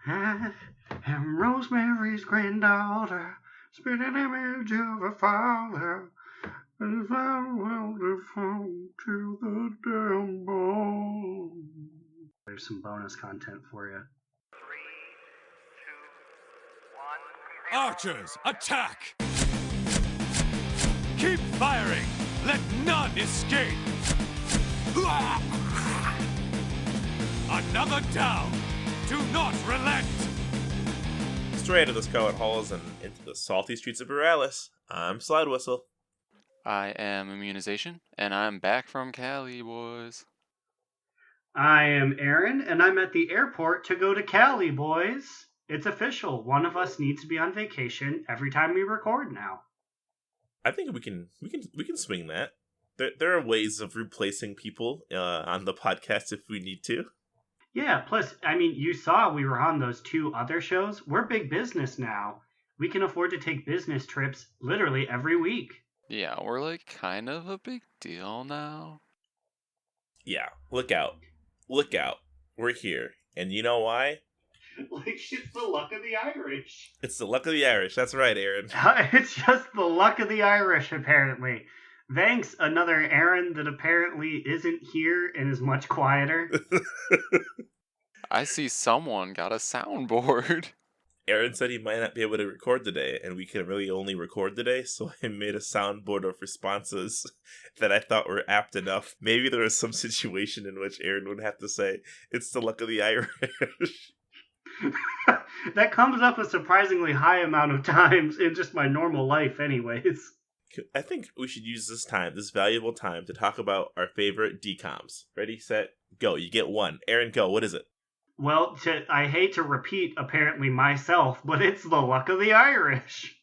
I am Rosemary's granddaughter, spitting image of her father. As I will default to the damn bone. There's some bonus content for you. 3, 2, 1. Archers, attack! Keep firing! Let none escape! Another down! Do not relent! Straight into the Scarlet Halls and into the salty streets of Boralus, I'm Slidewhistle. I am Immunization, and I'm back from Cali, boys. I am Aaron, and I'm at the airport to go to Cali, boys. It's official. One of us needs to be on vacation every time we record now. I think we can swing that. There are ways of replacing people on the podcast if we need to. Yeah, plus, I mean, you saw we were on those 2 other shows. We're big business now. We can afford to take business trips literally every week. Yeah, we're like kind of a big deal now. Yeah, look out. Look out. We're here. And you know why? Like, it's the luck of the Irish. It's the luck of the Irish. That's right, Aaron. It's just the luck of the Irish, apparently. Thanks, another Aaron that apparently isn't here and is much quieter. I see someone got a soundboard. Aaron said he might not be able to record today, and we can really only record today, so I made a soundboard of responses that I thought were apt enough. Maybe there was some situation in which Aaron would have to say, it's the luck of the Irish. That comes up a surprisingly high amount of times in just my normal life anyways. I think we should use this valuable time, to talk about our favorite DCOMs. Ready, set, go. You get one. Aaron, go. What is it? Well, I hate to repeat, apparently, myself, but it's the luck of the Irish.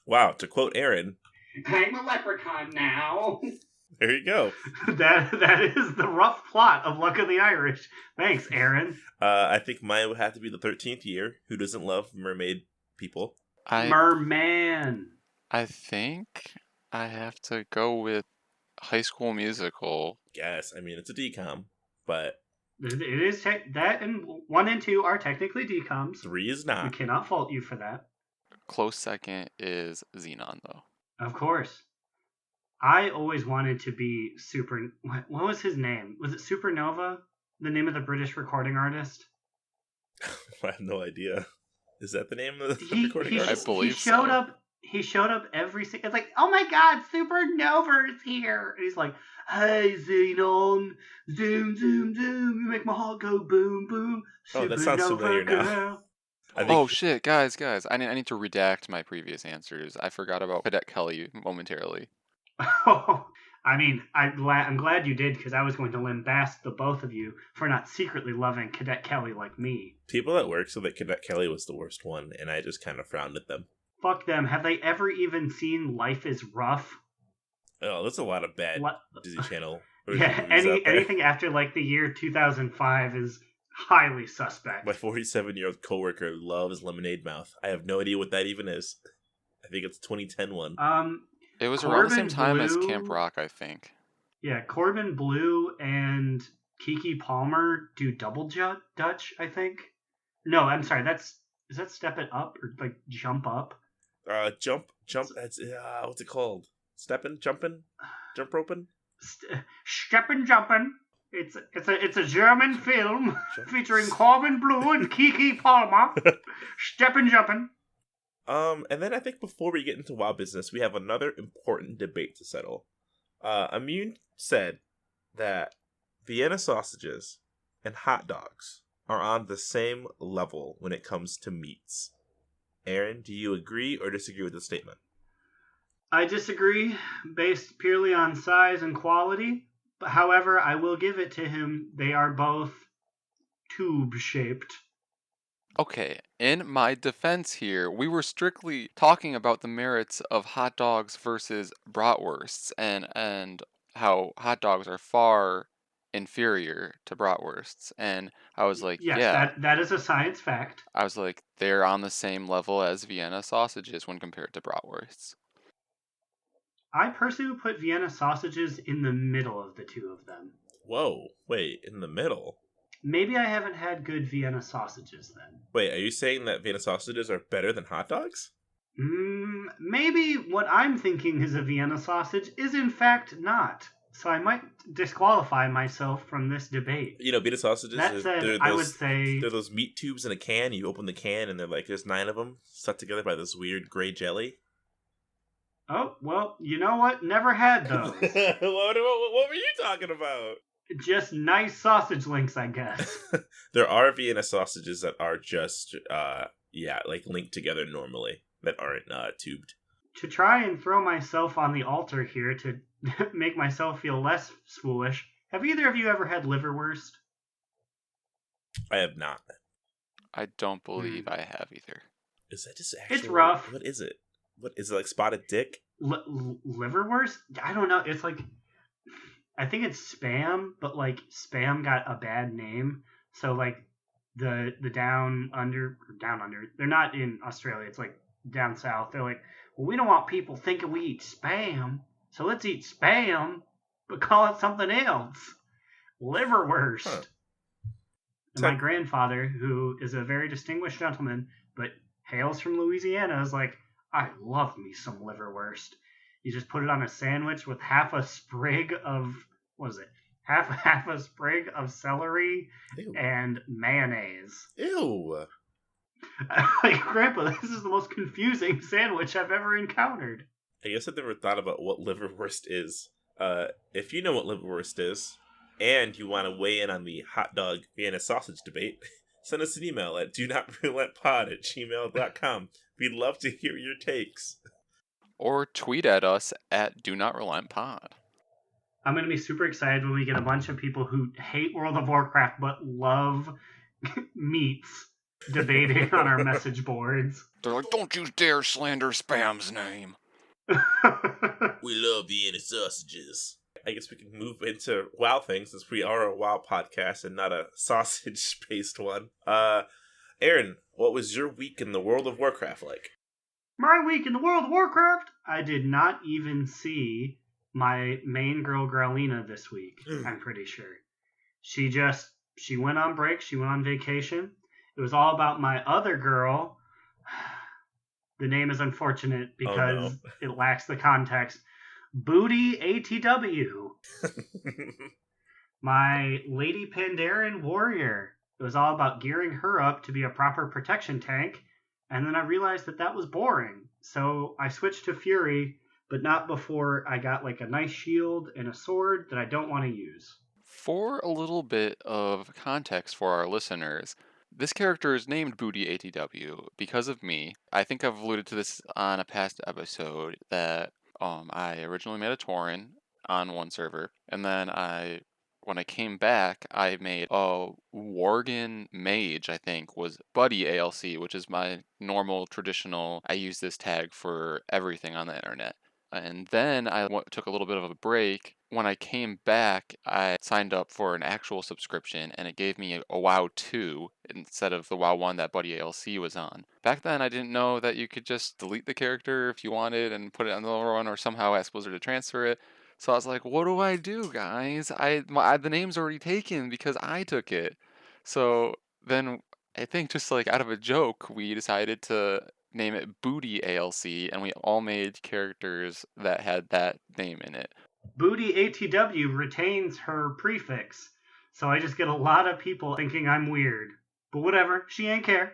Wow, to quote Aaron, I'm a leprechaun now. There you go. That is the rough plot of Luck of the Irish. Thanks, Aaron. I think mine would have to be the 13th year. Who doesn't love mermaid people? Merman. I think I have to go with High School Musical. Yes, I mean, it's a DCOM, but... It is that, and 1 and 2 are technically DCOMs. 3 is not. We cannot fault you for that. Close second is Xenon, though. Of course. I always wanted to be What was his name? Was it Supernova? The name of the British recording artist? I have no idea. Is that the name of the recording artist? I believe He showed up every single... It's like, oh my god, Supernova is here! And he's like, hey, Xenon, zoom, zoom, zoom, you make my heart go boom, boom. Oh, that sounds familiar now. Oh shit, guys, I need to redact my previous answers. I forgot about Cadet Kelly momentarily. Oh, I mean, I'm glad you did, because I was going to lambast the both of you for not secretly loving Cadet Kelly like me. People at work said that Cadet Kelly was the worst one, and I just kind of frowned at them. Fuck them. Have they ever even seen Life is Rough? Oh, there's a lot of bad Disney Channel. Yeah, anything after like the year 2005 is highly suspect. My 47-year-old coworker loves Lemonade Mouth. I have no idea what that even is. I think it's a 2010 one. It was Corbin around the same time Blue, as Camp Rock, I think. Yeah, Corbin Blue and Kiki Palmer do double Dutch, I think. No, I'm sorry. Is that Step It Up or like Jump Up? Jump. That's what's it called? Jumpin', jump roping. Steppin' Jumpin'. It's a German film featuring Corbin Blue and Kiki Palmer. Steppin' Jumpin'. And then I think before we get into WoW business, we have another important debate to settle. Immune said that Vienna sausages and hot dogs are on the same level when it comes to meats. Aaron, do you agree or disagree with the statement? I disagree, based purely on size and quality. However, I will give it to him. They are both tube-shaped. Okay, in my defense here, we were strictly talking about the merits of hot dogs versus bratwursts and how hot dogs are far inferior to bratwursts. And I was like, yes, yeah. that is a science fact. I was like, they're on the same level as Vienna sausages when compared to bratwursts. I personally would put Vienna sausages in the middle of the two of them. Whoa, wait, in the middle? Maybe I haven't had good Vienna sausages then. Wait, are you saying that Vienna sausages are better than hot dogs? Maybe what I'm thinking is a Vienna sausage is in fact not. So I might disqualify myself from this debate. You know, Vienna sausages, That said, I would say... they're those meat tubes in a can. You open the can and they're like, there's 9 of them stuck together by this weird gray jelly. Oh, well, you know what? Never had those. what were you talking about? Just nice sausage links, I guess. There are Vienna sausages that are just, like linked together normally, that aren't tubed. To try and throw myself on the altar here to make myself feel less foolish, have either of you ever had liverwurst? I have not. I don't believe I have either. Is that just actually... It's rough. What is it? What is it, like spotted dick? Liverwurst? I don't know. It's like... I think it's Spam, but like Spam got a bad name. So like the down under, they're not in Australia. It's like down south. They're like, well, we don't want people thinking we eat Spam, so let's eat Spam, but call it something else. Liverwurst. Huh. And my grandfather, who is a very distinguished gentleman, but hails from Louisiana, is like, I love me some liverwurst. You just put it on a sandwich with half a sprig of, what is it? Half a sprig of celery Ew. and mayonnaise. Ew. Like, Grandpa, this is the most confusing sandwich I've ever encountered. I guess I've never thought about what liverwurst is. If you know what liverwurst is, and you want to weigh in on the hot dog Vienna sausage debate, send us an email at donotrelenttpod@gmail.com. We'd love to hear your takes. Or tweet at us at donotrelenttpod. I'm going to be super excited when we get a bunch of people who hate World of Warcraft but love meats debating on our message boards. They're like, don't you dare slander Spam's name. We love Vienna sausages. I guess we can move into WoW things, since we are a WoW podcast and not a sausage-based one. Aaron, what was your week in the World of Warcraft like? My week in the World of Warcraft? I did not even see my main girl Growlina this week, I'm pretty sure. She went on break, she went on vacation. It was all about my other girl. The name is unfortunate because it lacks the context. Booty ATW. My Lady Pandaren warrior. It was all about gearing her up to be a proper protection tank, and then I realized that was boring. So I switched to Fury, but not before I got like a nice shield and a sword that I don't want to use. For a little bit of context for our listeners, this character is named Booty ATW because of me. I think I've alluded to this on a past episode that I originally made a Tauren on one server, and then when I came back, I made a Worgen Mage, I think, was Buddy ALC, which is my normal, traditional, I use this tag for everything on the internet. And then I took a little bit of a break. When I came back, I signed up for an actual subscription, and it gave me a WoW 2 instead of the WoW 1 that Buddy ALC was on. Back then, I didn't know that you could just delete the character if you wanted and put it on the other one, or somehow ask Blizzard to transfer it. So I was like, what do I do, guys? The name's already taken because I took it. So then I think just like out of a joke, we decided to name it Booty ALC, and we all made characters that had that name in it. Booty ATW retains her prefix, so I just get a lot of people thinking I'm weird. But whatever, she ain't care.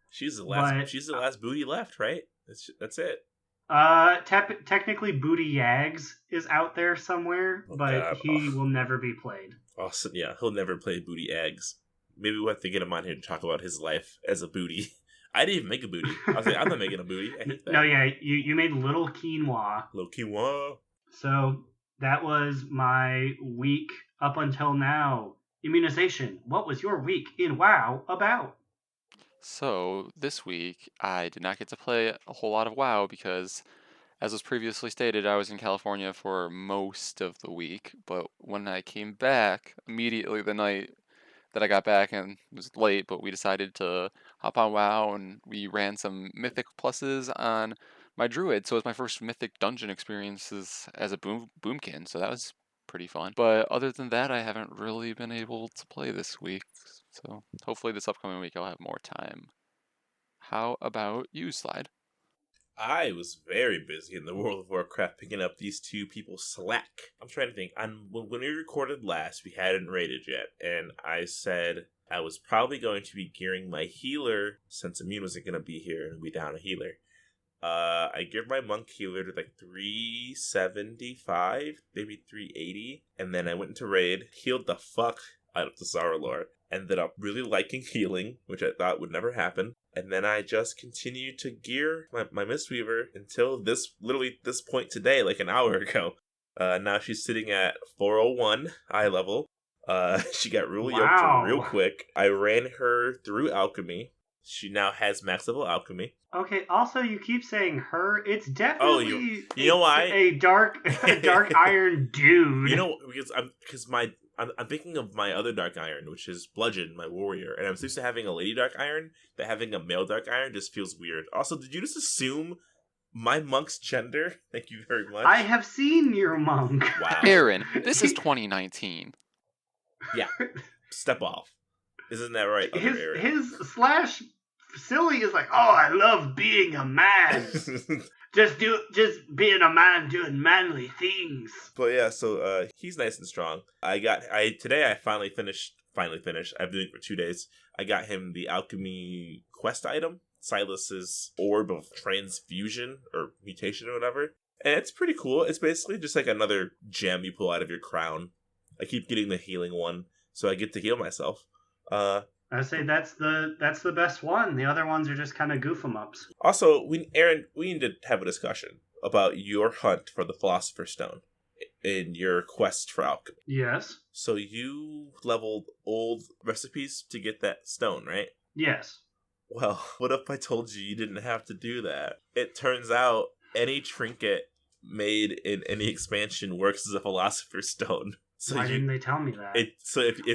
She's the last booty left, right? That's it. Technically Booty Yags is out there somewhere, but he will never be played. Awesome, yeah, he'll never play Booty Eggs. Maybe we'll have to get him on here to talk about his life as a booty. I didn't even make a booty. I was like, I'm not making a booty. I hate that. No, yeah, you made Little Quinoa. Little Quinoa. So that was my week up until now. Immunization. What was your week in WoW about? So this week, I did not get to play a whole lot of WoW because, as was previously stated, I was in California for most of the week. But when I came back, immediately the night that I got back, and it was late, but we decided to hop on WoW, and we ran some Mythic pluses on my Druid. So it was my first Mythic dungeon experiences as a boomkin. So that was pretty fun. But other than that, I haven't really been able to play this week. So hopefully this upcoming week I'll have more time. How about you, Slide? I was very busy in the World of Warcraft picking up these two people's slack. I'm trying to think. When we recorded last, we hadn't raided yet, and I said I was probably going to be gearing my healer, since Immune wasn't going to be here and we down a healer. I geared my monk healer to like 375, maybe 380, and then I went into raid, healed the fuck out of the Zaralor, ended up really liking healing, which I thought would never happen, and then I just continued to gear my Mistweaver until this point today, like an hour ago. Now she's sitting at 401 eye level. She got really yoked real quick. I ran her through alchemy. She now has max level alchemy. Okay, also you keep saying her. It's definitely you know why? A dark iron dude. You know, I'm thinking of my other dark iron, which is Bludgeon, my warrior, and I'm used to having a lady dark iron, but having a male dark iron just feels weird. Also, did you just assume my monk's gender? Thank you very much. I have seen your monk. Wow. Aaron, this is 2019. Yeah. Step off. Isn't that right? His slash silly is like, oh, I love being a man. just being a man doing manly things. But yeah, so he's nice and strong. Today I finally finished. I've been doing it for 2 days. I got him the alchemy quest item, Silas's orb of transfusion or mutation or whatever. And it's pretty cool. It's basically just like another gem you pull out of your crown. I keep getting the healing one, so I get to heal myself. I say that's the best one. The other ones are just kind of goof 'em ups. Also, Aaron, we need to have a discussion about your hunt for the Philosopher's Stone in your quest for alchemy. Yes. So you leveled old recipes to get that stone, right? Yes. Well, what if I told you didn't have to do that? It turns out any trinket made in any expansion works as a Philosopher's Stone. So why didn't they tell me that?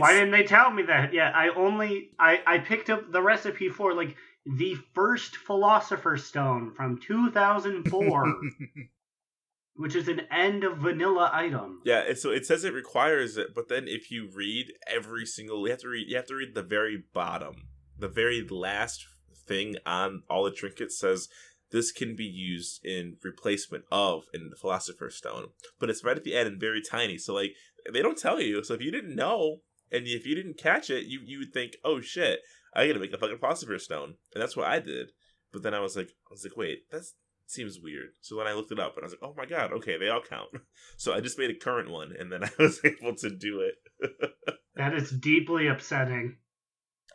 Why didn't they tell me that? Yeah, I picked up the recipe for like the first Philosopher's Stone from 2004, which is an end of vanilla item. Yeah, so it says it requires it, but then if you read every single, you have to read the very bottom, the very last thing on all the trinkets says this can be used in replacement of in the Philosopher's Stone, but it's right at the end and very tiny. So like. They don't tell you, so if you didn't know, and if you didn't catch it, you would think, oh shit, I gotta make a fucking Philosopher's Stone. And that's what I did. But then I was like, wait, that seems weird. So then I looked it up, and I was like, oh my god, okay, they all count. So I just made a current one, and then I was able to do it. That is deeply upsetting.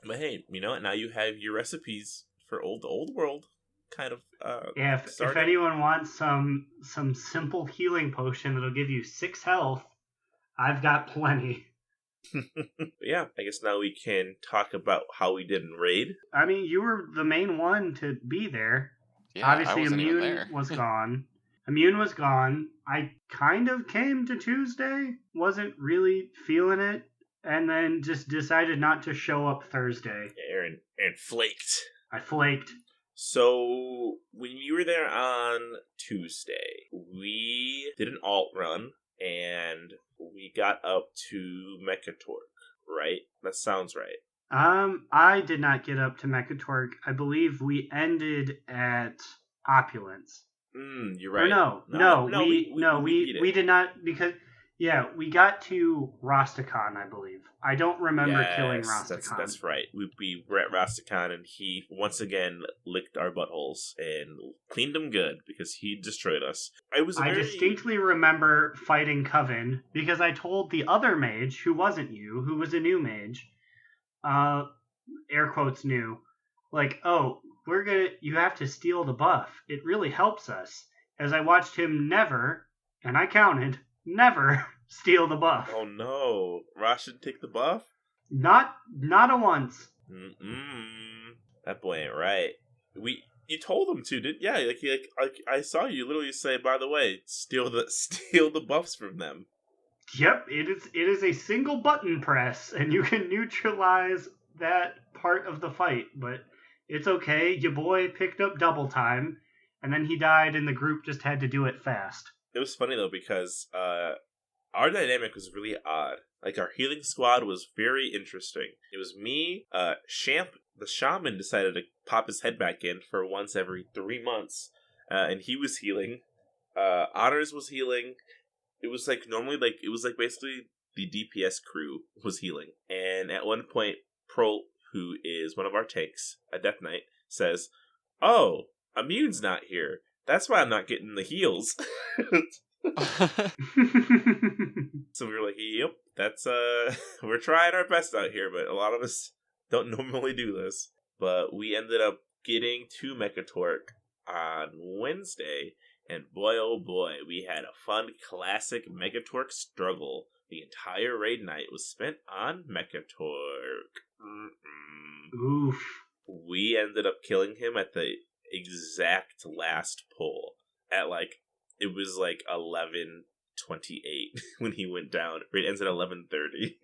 But hey, you know what? Now you have your recipes for the old world. Kind of yeah, if anyone wants some simple healing potion that'll give you 6 health, I've got plenty. Yeah, I guess now we can talk about how we did in raid. I mean, you were the main one to be there. Yeah, obviously Immune was gone. Immune was gone. I kind of came to Tuesday, wasn't really feeling it, and then just decided not to show up Thursday. Aaron flaked. I flaked. So, when you were there on Tuesday, we did an alt run, and we got up to Mechatorg, right? That sounds right. I did not get up to Mechatorg. I believe we ended at Opulence. You're right. Or we did not, because we got to Rastakhan, I believe. I don't remember killing Rastakhan. That's right. We were at Rastakhan, and he once again licked our buttholes and cleaned them good because he destroyed us. I distinctly remember fighting Coven because I told the other mage, who wasn't you, who was a new mage, air quotes new, like, oh, you have to steal the buff. It really helps us. As I watched him never, and I counted, never steal the buff. Oh no, Rosh didn't take the buff? Not a once. That boy ain't right. You told him to, didn't? Yeah, like I saw you literally say, by the way, steal the buffs from them. Yep, it is a single button press, and you can neutralize that part of the fight, but it's okay. Your boy picked up double time, and then he died, and the group just had to do it fast. It was funny though because our dynamic was really odd. Like, our healing squad was very interesting. It was me, Champ, the shaman, decided to pop his head back in for once every 3 months, and he was healing. Honors was healing. It was like, normally, like, it was like basically the DPS crew was healing. And at one point, Prol, who is one of our tanks, a Death Knight, says, "Oh, Immune's not here. That's why I'm not getting the heals." So we were like, "Yep, that's we're trying our best out here, but a lot of us don't normally do this." But we ended up getting to Mechatork on Wednesday, and boy oh boy, we had a fun classic Mechatork struggle. The entire raid night was spent on Mechatork. Oof. We ended up killing him at the exact last pull. At like, it was like 11:28 when he went down. Raid ends at 11:30.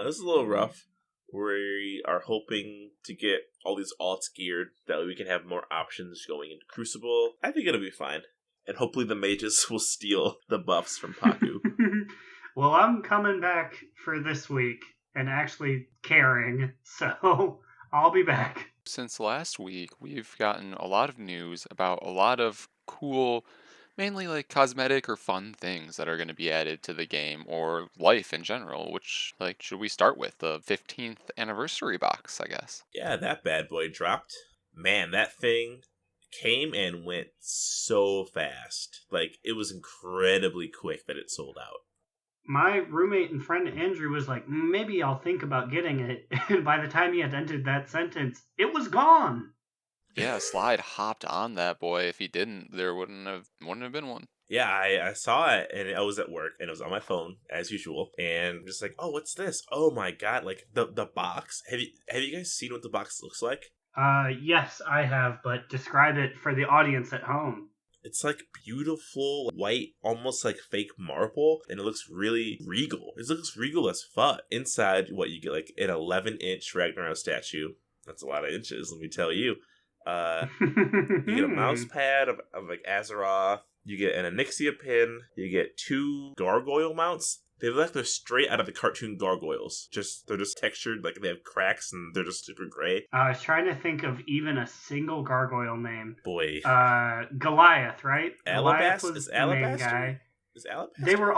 This is a little rough. We are hoping to get all these alts geared. That way we can have more options going into Crucible. I think it'll be fine. And hopefully the mages will steal the buffs from Paku. Well, I'm coming back for this week and actually caring, so I'll be back. Since last week, we've gotten a lot of news about a lot of cool, mainly like cosmetic or fun things that are going to be added to the game or life in general, which, like, should we start with? The 15th anniversary box, I guess. Yeah, that bad boy dropped. Man, that thing came and went so fast. Like, it was incredibly quick that it sold out. My roommate and friend Andrew was like, maybe I'll think about getting it. And by the time he had ended that sentence, it was gone. Yeah, Slide hopped on that boy. If he didn't, there wouldn't have been one. Yeah, I saw it, and I was at work, and it was on my phone, as usual, and just like, oh, what's this? Oh my god, like, the box. Have you guys seen what the box looks like? Yes, I have, but describe it for the audience at home. It's like beautiful white, almost like fake marble, and it looks really regal. It looks regal as fuck. Inside, what you get, like an 11-inch Ragnarok statue. That's a lot of inches, let me tell you. You get a mouse pad of like Azeroth. You get an Onyxia pin. You get 2 gargoyle mounts. They look like they're straight out of the cartoon gargoyles. They're just textured, like they have cracks and they're just super gray. I was trying to think of even a single gargoyle name. Boy. Goliath, right? Goliath Alabasta? was Is the main Alabaster? guy. Is Alabaster? They were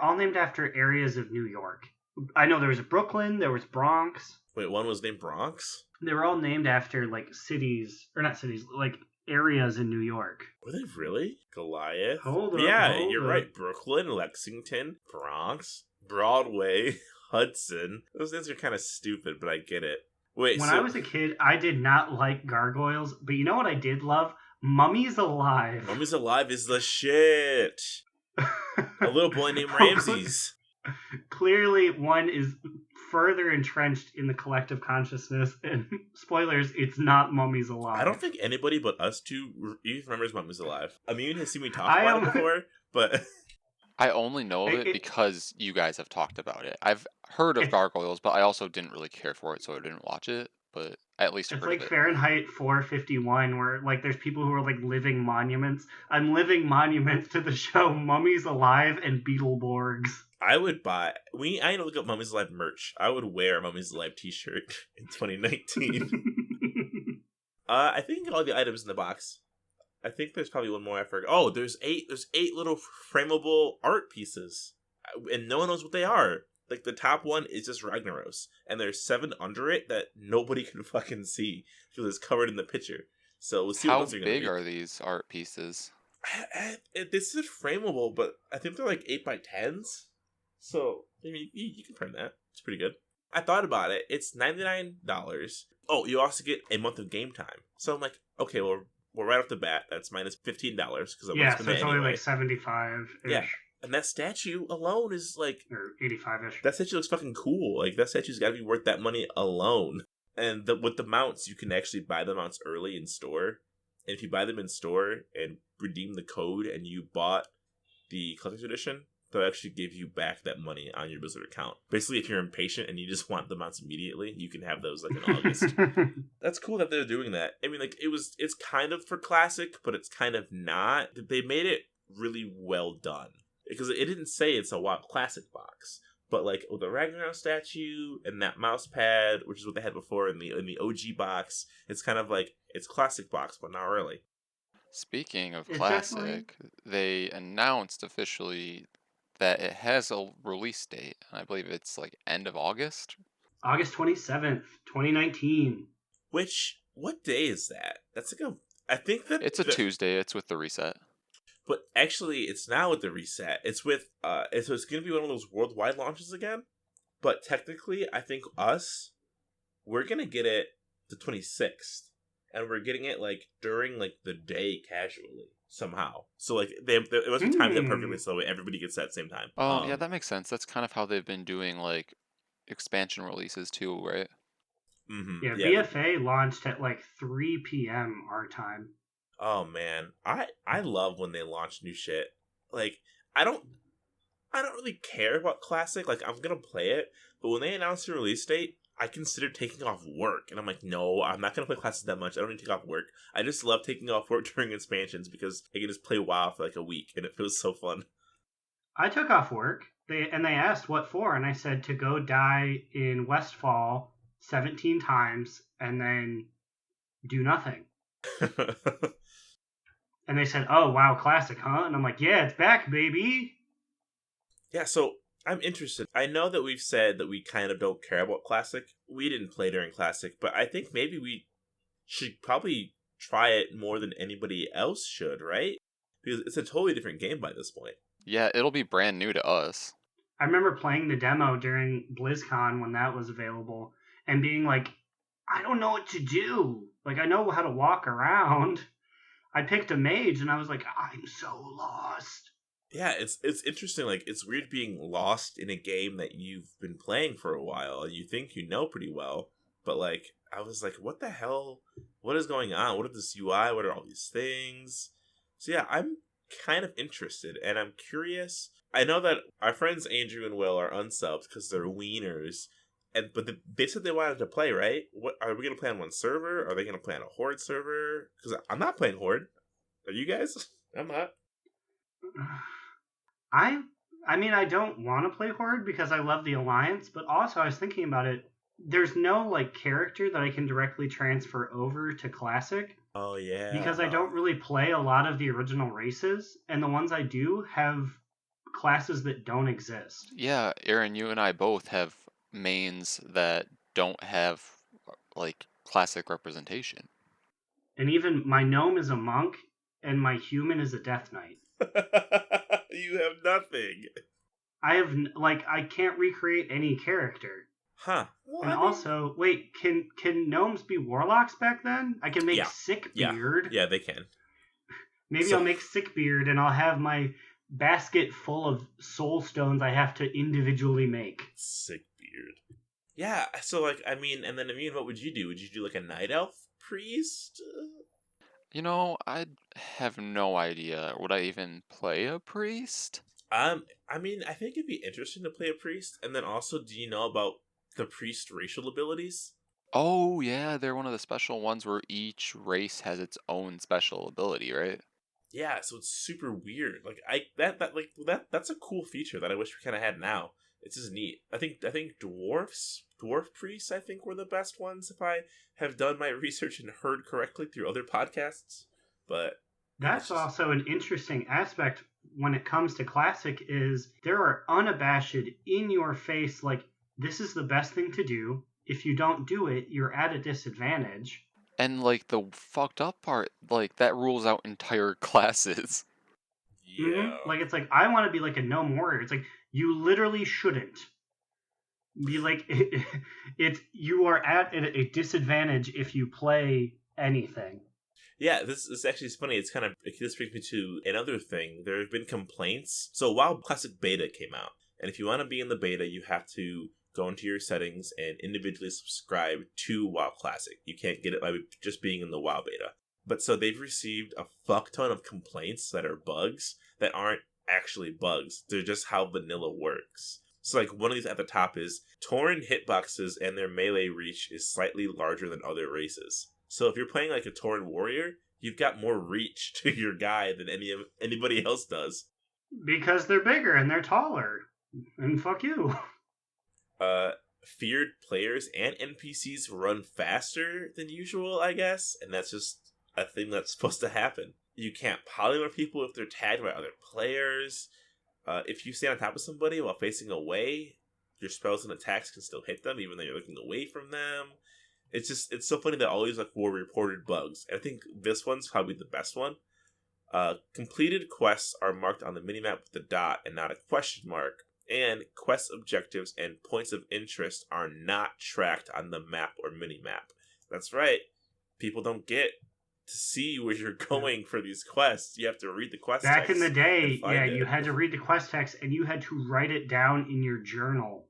all named after areas of New York. I know there was Brooklyn, there was Bronx. Wait, one was named Bronx? They were all named after like cities, or not cities, like areas in New York. Were they really? Goliath? Hold up, You're right. Brooklyn, Lexington, Bronx, Broadway, Hudson. Those names are kind of stupid, but I get it. Wait, when I was a kid, I did not like gargoyles, but you know what I did love? Mummies Alive. Mummies Alive is the shit. A little boy named Ramses. Clearly, one is further entrenched in the collective consciousness, and spoilers, it's not Mummies Alive. I don't think anybody but us two even remembers Mummies Alive. Immune has seen me talk about it before, but I only know of it because you guys have talked about it. I've heard of gargoyles, but I also didn't really care for it, so I didn't watch it. But I at least heard it's like of it. Fahrenheit 451, where like there's people who are like living monuments. I'm living monuments to the show Mummies Alive and Beetleborgs. I would buy. I need to look up Mummies Alive merch. I would wear a Mummies Alive t-shirt in 2019. I think all the items in the box. I think there's probably one more I forgot. Oh, there's 8 little frameable art pieces, and no one knows what they are. Like, the top one is just Ragnaros, and there's 7 under it that nobody can fucking see because it's covered in the picture. So we'll see what those are going to be. How big are these art pieces? This is frameable, but I think they're like 8x10s. So, I mean, you can print that. It's pretty good. I thought about it. It's $99. Oh, you also get a month of game time. So I'm like, okay, well right off the bat, that's minus $15 because I'm going to spend so it's it only anyway. like 75-ish. Yeah. And that statue alone is like... Or 85-ish. That statue looks fucking cool. Like, that statue's got to be worth that money alone. And with the mounts, you can actually buy the mounts early in store. And if you buy them in store and redeem the code and you bought the collector's edition, they'll actually give you back that money on your Blizzard account. Basically, if you're impatient and you just want the mounts immediately, you can have those like in August. That's cool that they're doing that. I mean, like, it's kind of for classic, but it's kind of not. They made it really well done. because it didn't say it's a WoW Classic box. But like with the Ragnarok statue and that mouse pad, which is what they had before in the OG box, it's kind of like it's Classic box, but not really. Speaking of It's definitely Classic, they announced officially that it has a release date. I believe it's like end of August. August 27th, 2019. Which what day is that? That's like a I think that It's a Tuesday. It's with the reset. But actually, it's now with the reset. It's with so it's going to be one of those worldwide launches again. But technically, I think we're going to get it the 26th, and we're getting it like during like the day casually somehow. So like it must be timed that perfectly so everybody gets that at the same time. Oh, yeah, that makes sense. That's kind of how they've been doing like expansion releases too, right? Mm-hmm. Yeah, Yeah. BFA launched at like 3 p.m. our time. Oh man, I love when they launch new shit. Like I don't really care about Classic. Like I'm gonna play it, but when they announce the release date, I consider taking off work, and I'm like, no, I'm not gonna play Classic that much. I don't need to take off work. I just love taking off work during expansions because I can just play WoW for like a week, and it feels so fun. I took off work. They asked what for, and I said to go die in Westfall 17 times and then do nothing. And they said, "Oh, WoW Classic, huh?" And I'm like, "Yeah, it's back, baby." Yeah, so I'm interested. I know that we've said that we kind of don't care about Classic. We didn't play during Classic, but I think maybe we should probably try it more than anybody else should, right? Because it's a totally different game by this point. Yeah, it'll be brand new to us. I remember playing the demo during BlizzCon when that was available and being like, "I don't know what to do. Like, I know how to walk around." I picked a mage and I was like, "I'm so lost." Yeah, it's interesting. Like, it's weird being lost in a game that you've been playing for a while and you think you know pretty well. But, like, I was like, what the hell? What is going on? What is this UI? What are all these things? So, yeah, I'm kind of interested and I'm curious. I know that our friends Andrew and Will are unsubbed because they're wieners. But they said they wanted to play, right? What are we going to play on one server? Are they going to play on a Horde server? Because I'm not playing Horde. Are you guys? I'm not. I mean, I don't want to play Horde because I love the Alliance, but also I was thinking about it. There's no like character that I can directly transfer over to Classic. Oh yeah. Because I don't really play a lot of the original races, and the ones I do have classes that don't exist. Yeah, Aaron, you and I both have mains that don't have like classic representation. And even my gnome is a monk, and my human is a death knight. You have nothing. I can't recreate any character. Huh. Well, And also, wait, can gnomes be warlocks back then? I can make Sickbeard. Yeah, they can. Maybe I'll make Sickbeard, and I'll have my basket full of soul stones I have to individually make. Sickbeard. Yeah, so like, I mean, and then Immune, what would you do? Would you do like a night elf priest? You know, I have no idea. Would I even play a priest? I mean, I think it'd be interesting to play a priest, and then also, do you know about the priest racial abilities? Oh yeah, they're one of the special ones where each race has its own special ability, right? Yeah, so it's super weird. Like that's a cool feature that I wish we kind of had now. It's just neat. I think dwarf priests, I think were the best ones if I have done my research and heard correctly through other podcasts. But that's also an interesting aspect when it comes to Classic is there are unabashed in your face like this is the best thing to do. If you don't do it, you're at a disadvantage. And like the fucked up part, like that rules out entire classes. yeah. Mm-hmm. Like it's like I want to be like a gnome warrior. It's like you literally shouldn't be like it's you are at a disadvantage if you play anything. Yeah, this actually is funny. This brings me to another thing. There have been complaints. So while Classic Beta came out, and if you want to be in the beta, you have to go into your settings and individually subscribe to WoW Classic. You can't get it by just being in the WoW beta. But so they've received a fuck ton of complaints that are bugs that aren't actually bugs. They're just how vanilla works. So like one of these at the top is Tauren hitboxes and their melee reach is slightly larger than other races. So if you're playing like a Tauren warrior, you've got more reach to your guy than anybody else does. Because they're bigger and they're taller. And fuck you. Feared players and NPCs run faster than usual, I guess, and that's just a thing that's supposed to happen. You can't polymorph people if they're tagged by other players. If you stay on top of somebody while facing away, your spells and attacks can still hit them even though you're looking away from them. It's so funny that all these were reported bugs. And I think this one's probably the best one. Completed quests are marked on the minimap with a dot and not a question mark. And quest objectives and points of interest are not tracked on the map or minimap. That's right. People don't get to see where you're going for these quests. You have to read the quest text. Back in the day, you had to read the quest text and you had to write it down in your journal.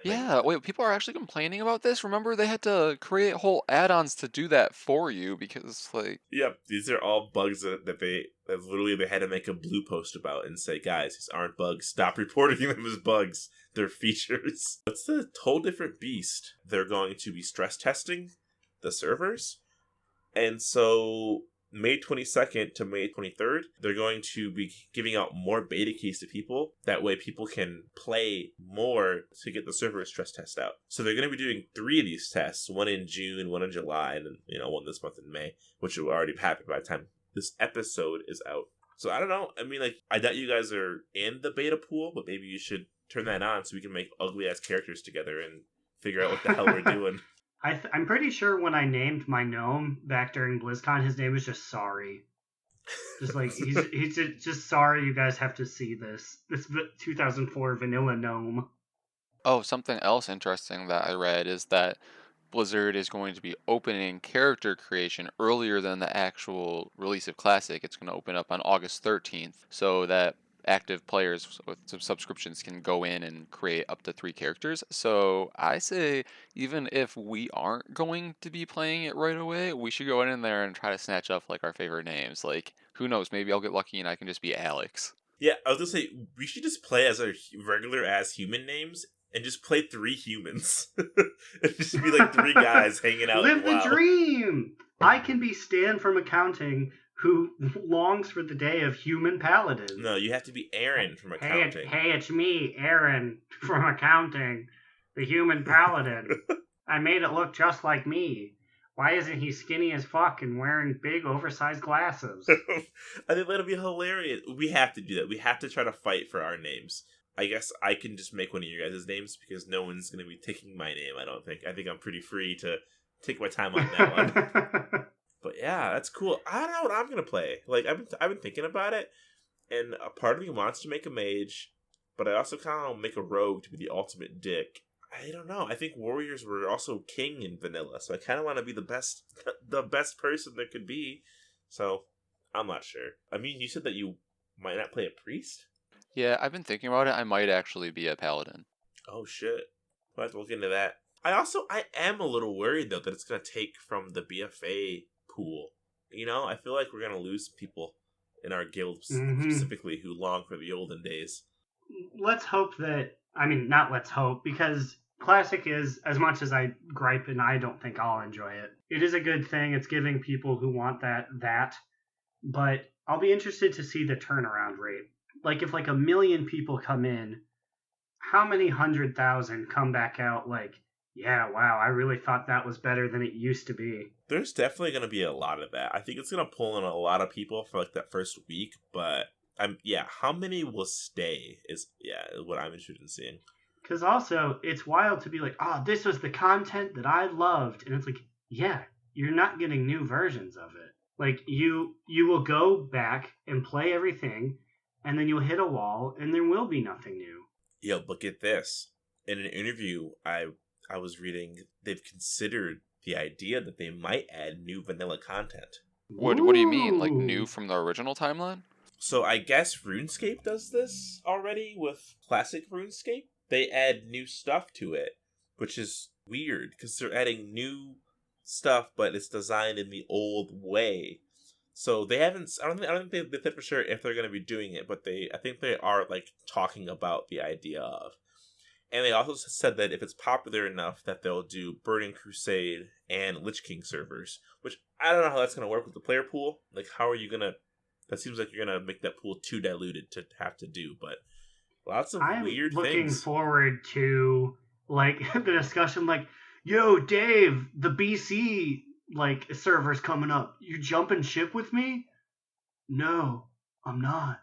Yeah, wait, people are actually complaining about this? Remember, they had to create whole add-ons to do that for you because, like... Yep, these are all bugs that they had to make a blue post about and say, guys, these aren't bugs. Stop reporting them as bugs. They're features. It's a whole different beast. They're going to be stress testing the servers. And so May 22nd to May 23rd, they're going to be giving out more beta keys to people. That way people can play more to get the server stress test out. So they're going to be doing 3 of these tests, one in June, one in July, and then, one this month in May, which will already happen by the time this episode is out. So I don't know. I mean, I doubt you guys are in the beta pool, but maybe you should turn that on so we can make ugly-ass characters together and figure out what the hell we're doing. I'm pretty sure when I named my gnome back during BlizzCon, his name was just Sorry. Just he's just sorry you guys have to see this. This 2004 vanilla gnome. Oh, something else interesting that I read is that Blizzard is going to be opening character creation earlier than the actual release of Classic. It's going to open up on August 13th so that active players with subscriptions can go in and create up to 3 characters. So I say, even if we aren't going to be playing it right away, we should go in there and try to snatch up our favorite names. Who knows, maybe I'll get lucky and I can just be Alex. Yeah, I was gonna say, we should just play as our regular ass human names and just play 3 humans. It'd just be 3 guys hanging out. Live the dream! I can be Stan from accounting who longs for the day of human paladins. No, you have to be Aaron from accounting. Hey, it's me, Aaron from accounting, the human paladin. I made it look just like me. Why isn't he skinny as fuck and wearing big oversized glasses? I think that'll be hilarious. We have to do that. We have to try to fight for our names. I guess I can just make one of your guys' names because no one's going to be taking my name, I don't think. I think I'm pretty free to take my time on that one. But yeah, that's cool. I don't know what I'm gonna play. I've been thinking about it, and a part of me wants to make a mage, but I also kind of want to make a rogue to be the ultimate dick. I don't know. I think warriors were also king in vanilla, so I kind of want to be the best person there could be. So I'm not sure. I mean, you said that you might not play a priest. Yeah, I've been thinking about it. I might actually be a paladin. Oh shit! We'll have to look into that. I am a little worried though that it's gonna take from the BFA pool. I feel like we're gonna lose people in our guild specifically who long for the olden days. Let's hope that. I mean, not let's hope, because Classic is, as much as I gripe and I don't think I'll enjoy it, it is a good thing. It's giving people who want that. But I'll be interested to see the turnaround rate. If 1 million people come in, how many 100,000 come back out yeah, wow, I really thought that was better than it used to be. There's definitely going to be a lot of that. I think it's going to pull in a lot of people for that first week, but how many will stay is what I'm interested in seeing. Because also, it's wild to be this was the content that I loved. And it's you're not getting new versions of it. You will go back and play everything, and then you'll hit a wall, and there will be nothing new. Yo, but get this. In an interview I was reading, they've considered the idea that they might add new vanilla content. What do you mean? New from the original timeline? So I guess RuneScape does this already with classic RuneScape. They add new stuff to it, which is weird because they're adding new stuff, but it's designed in the old way. So they haven't. I don't think they said for sure if they're going to be doing it, but I think they are talking about the idea of. And they also said that if it's popular enough that they'll do Burning Crusade and Lich King servers, which I don't know how that's going to work with the player pool. How are you going to That seems like you're gonna make that pool too diluted to have to do, but lots of I'm weird looking things. forward to like the discussion like, yo, Dave, the BC like server's coming up. You jumping ship with me? No, I'm not.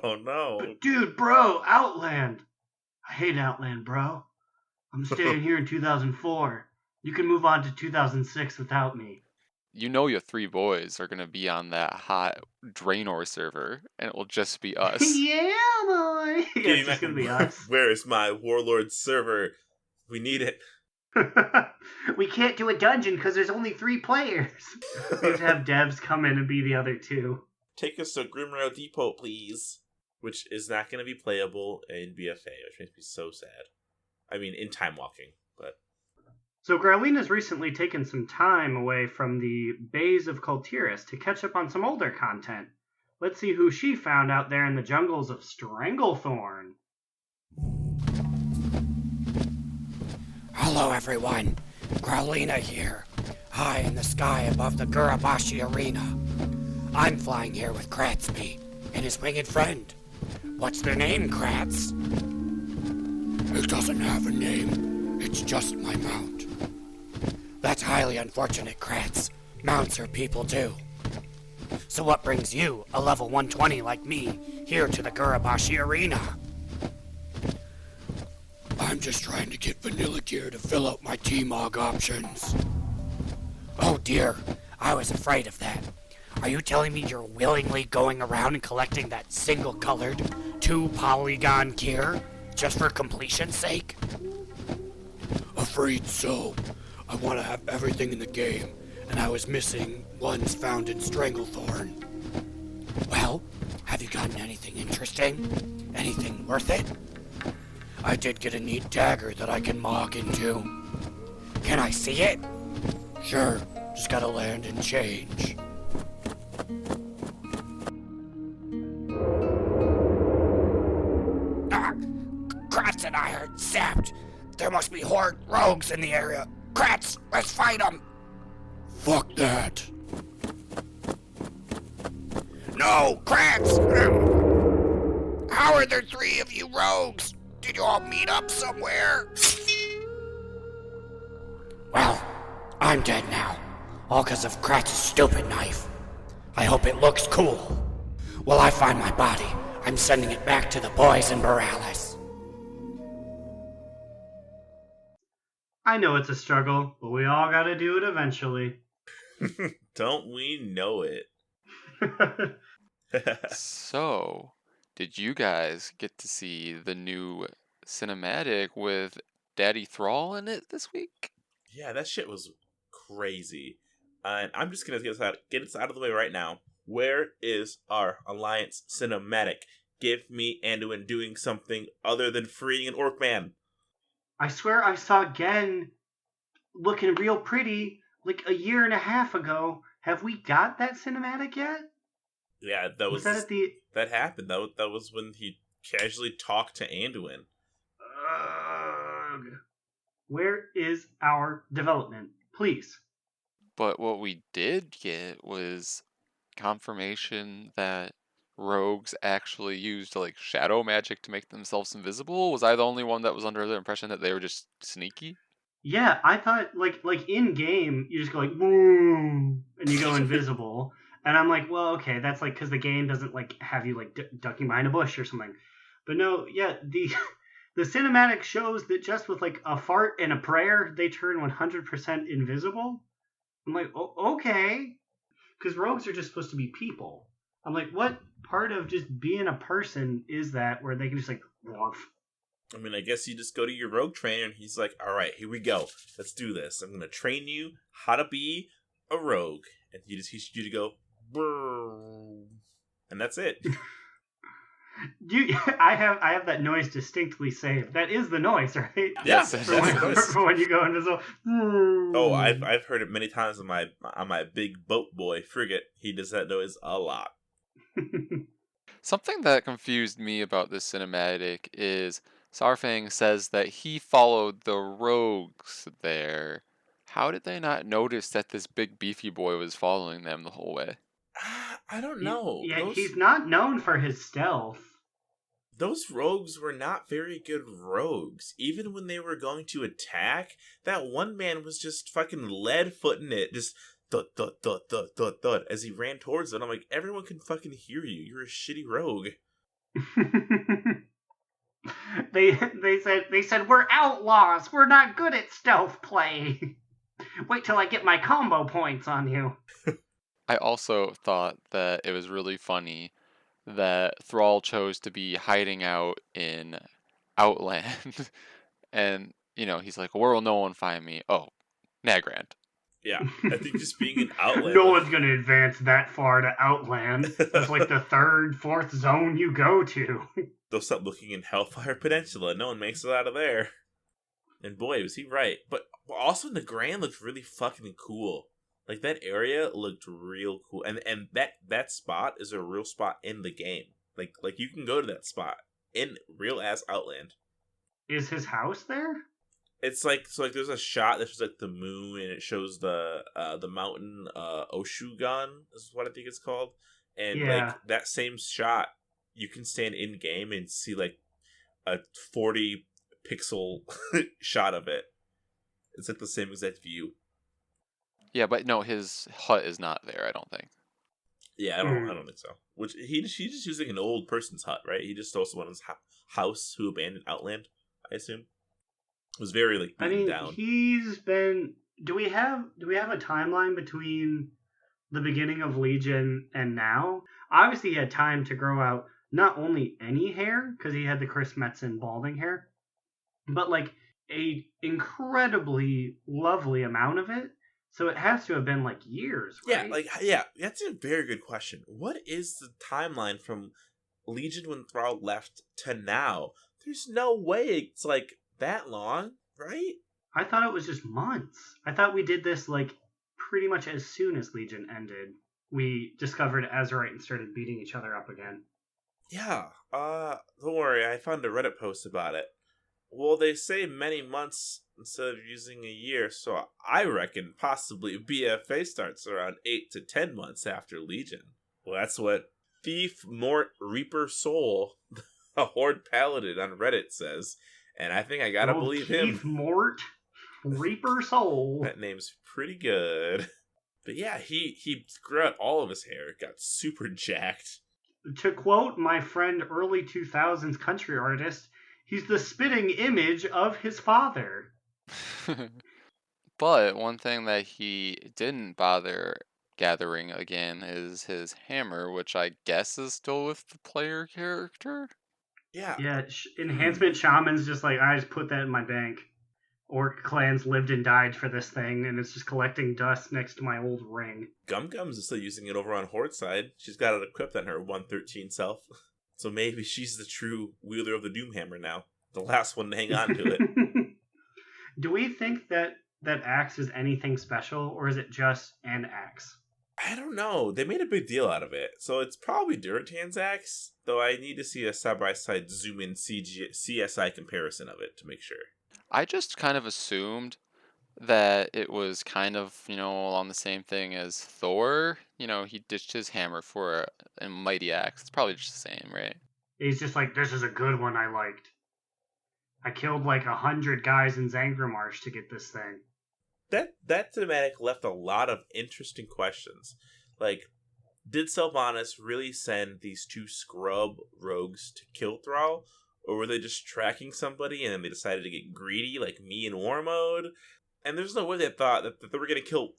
Oh no. But dude, bro, Outland. I hate Outland, bro. I'm staying here in 2004. You can move on to 2006 without me. You know your three boys are gonna be on that hot Draenor server, and it will just be us. Yeah, boy. Yeah, it's just gonna be us. Where is my warlord server? We need it. We can't do a dungeon because there's only 3 players. We have to have devs come in and be the other 2. Take us to Grimrail Depot, please. Which is not going to be playable in BFA, which makes me so sad. I mean, in Time Walking, but... So Growlina's recently taken some time away from the Bays of Kultiris to catch up on some older content. Let's see who she found out there in the jungles of Stranglethorn. Hello everyone, Growlina here, high in the sky above the Gurabashi Arena. I'm flying here with Kratzby and his winged friend. What's their name, Kratz? It doesn't have a name, it's just my mount. That's highly unfortunate, Kratz. Mounts are people too. So what brings you, a level 120 like me, here to the Gurabashi Arena? I'm just trying to get vanilla gear to fill out my T-Mog options. Oh dear, I was afraid of that. Are you telling me you're willingly going around and collecting that single-colored, 2-polygon gear just for completion's sake? Afraid so. I want to have everything in the game, and I was missing ones found in Stranglethorn. Well, have you gotten anything interesting? Anything worth it? I did get a neat dagger that I can mog into. Can I see it? Sure, just gotta land and change. Kratz and I are zapped. There must be horde rogues in the area. Kratz, let's fight them. Fuck that. No, Kratz! How are there 3 of you rogues? Did you all meet up somewhere? Well, I'm dead now. All because of Kratz's stupid knife. I hope it looks cool. While I find my body, I'm sending it back to the boys in Boralus. I know it's a struggle, but we all gotta do it eventually. Don't we know it? So, did you guys get to see the new cinematic with Daddy Thrall in it this week? Yeah, that shit was crazy. And I'm just gonna get this out of the way right now. Where is our Alliance cinematic? Give me Anduin doing something other than freeing an orc man. I swear I saw Gen looking real pretty like a year and a half ago. Have we got that cinematic yet? Yeah, that was that at the... that happened. That was when he casually talked to Anduin. Ugh. Where is our development? Please. But what we did get was confirmation that rogues actually used like shadow magic to make themselves invisible. Was I the only one that was under the impression that they were just sneaky? Yeah, I thought like in game you just go like boom and you go invisible, and I'm like, well, okay, that's like because the game doesn't like have you like ducking behind a bush or something. But no, yeah, the cinematic shows that just with like a fart and a prayer they turn 100% invisible. I'm like, okay, because rogues are just supposed to be people. I'm like, what part of just being a person is that where they can just like morph? I mean, I guess you just go to your rogue trainer and he's like, all right, here we go. Let's do this. I'm going to train you how to be a rogue. And he just teaches you to go, brrr, and that's it. I have that noise distinctly saved. That is the noise, right? Yes, for when you go invisible. Oh, I've heard it many times on my big boat boy frigate. He does that noise a lot. Something that confused me about this cinematic is Sarfang says that he followed the rogues there. How did they not notice that this big beefy boy was following them the whole way? I don't know. Yeah, he's not known for his stealth. Those rogues were not very good rogues. Even when they were going to attack, that one man was just fucking lead footing it, just thud, thud, thud, thud, thud, thud, as he ran towards it. I'm like, everyone can fucking hear you. You're a shitty rogue. They said we're outlaws. We're not good at stealth play. Wait till I get my combo points on you. I also thought that it was really funny that Thrall chose to be hiding out in Outland. And, he's like, where will no one find me? Oh, Nagrand. Yeah, I think just being in Outland. No one's gonna advance that far to Outland. That's like the third, fourth zone you go to. They'll stop looking in Hellfire Peninsula. No one makes it out of there. And boy, was he right. But also Nagrand looked really fucking cool. Like, that area looked real cool. And that spot is a real spot in the game. Like you can go to that spot in real-ass Outland. Is his house there? It's like, so like there's a shot that shows like the moon, and it shows the mountain, Oshugan is what I think it's called. And like that same shot, you can stand in game and see like a 40 pixel shot of it. It's like the same exact view. Yeah, but no, his hut is not there, I don't think. Yeah, I don't think so. Which he's just using an old person's hut, right? He just stole someone's house who abandoned Outland, I assume. It was very like beaten down. He's been. Do we have a timeline between the beginning of Legion and now? Obviously, he had time to grow out not only any hair, because he had the Chris Metzen balding hair, but like a incredibly lovely amount of it. So it has to have been like years, right? Yeah, that's a very good question. What is the timeline from Legion when Thrall left to now? There's no way it's like that long, right? I thought it was just months. I thought we did this like pretty much as soon as Legion ended. We discovered Azerite and started beating each other up again. Yeah, don't worry, I found a Reddit post about it. Well, they say many months instead of using a year, so I reckon possibly BFA starts around 8 to 10 months after Legion. Well, that's what Thief Mort Reaper Soul, a Horde Paladin on Reddit says, and I think I gotta believe him. Thief Mort Reaper Soul. That name's pretty good. But yeah, he grew out all of his hair, got super jacked. To quote my friend early 2000s country artist, he's the spitting image of his father. But one thing that he didn't bother gathering again is his hammer, which I guess is still with the player character. Yeah. Enhancement Shaman's just like, I just put that in my bank. Orc clans lived and died for this thing, and it's just collecting dust next to my old ring. Gum-Gums is still using it over on Horde side. She's got it equipped on her 113 self. So maybe she's the true wielder of the Doomhammer now. The last one to hang on to it. Do we think that axe is anything special, or is it just an axe? I don't know. They made a big deal out of it. So it's probably Durotan's axe, though I need to see a side-by-side zoom-in CSI comparison of it to make sure. I just kind of assumed that it was kind of, on the same thing as Thor. He ditched his hammer for a mighty axe. It's probably just the same, right? He's just like, this is a good one I liked. I killed like 100 guys in Zangramarsh to get this thing. That thematic left a lot of interesting questions. Like, did Sylvanas really send these two scrub rogues to kill Thrall? Or were they just tracking somebody and then they decided to get greedy like me in War Mode? And there's no way they thought that they were going to kill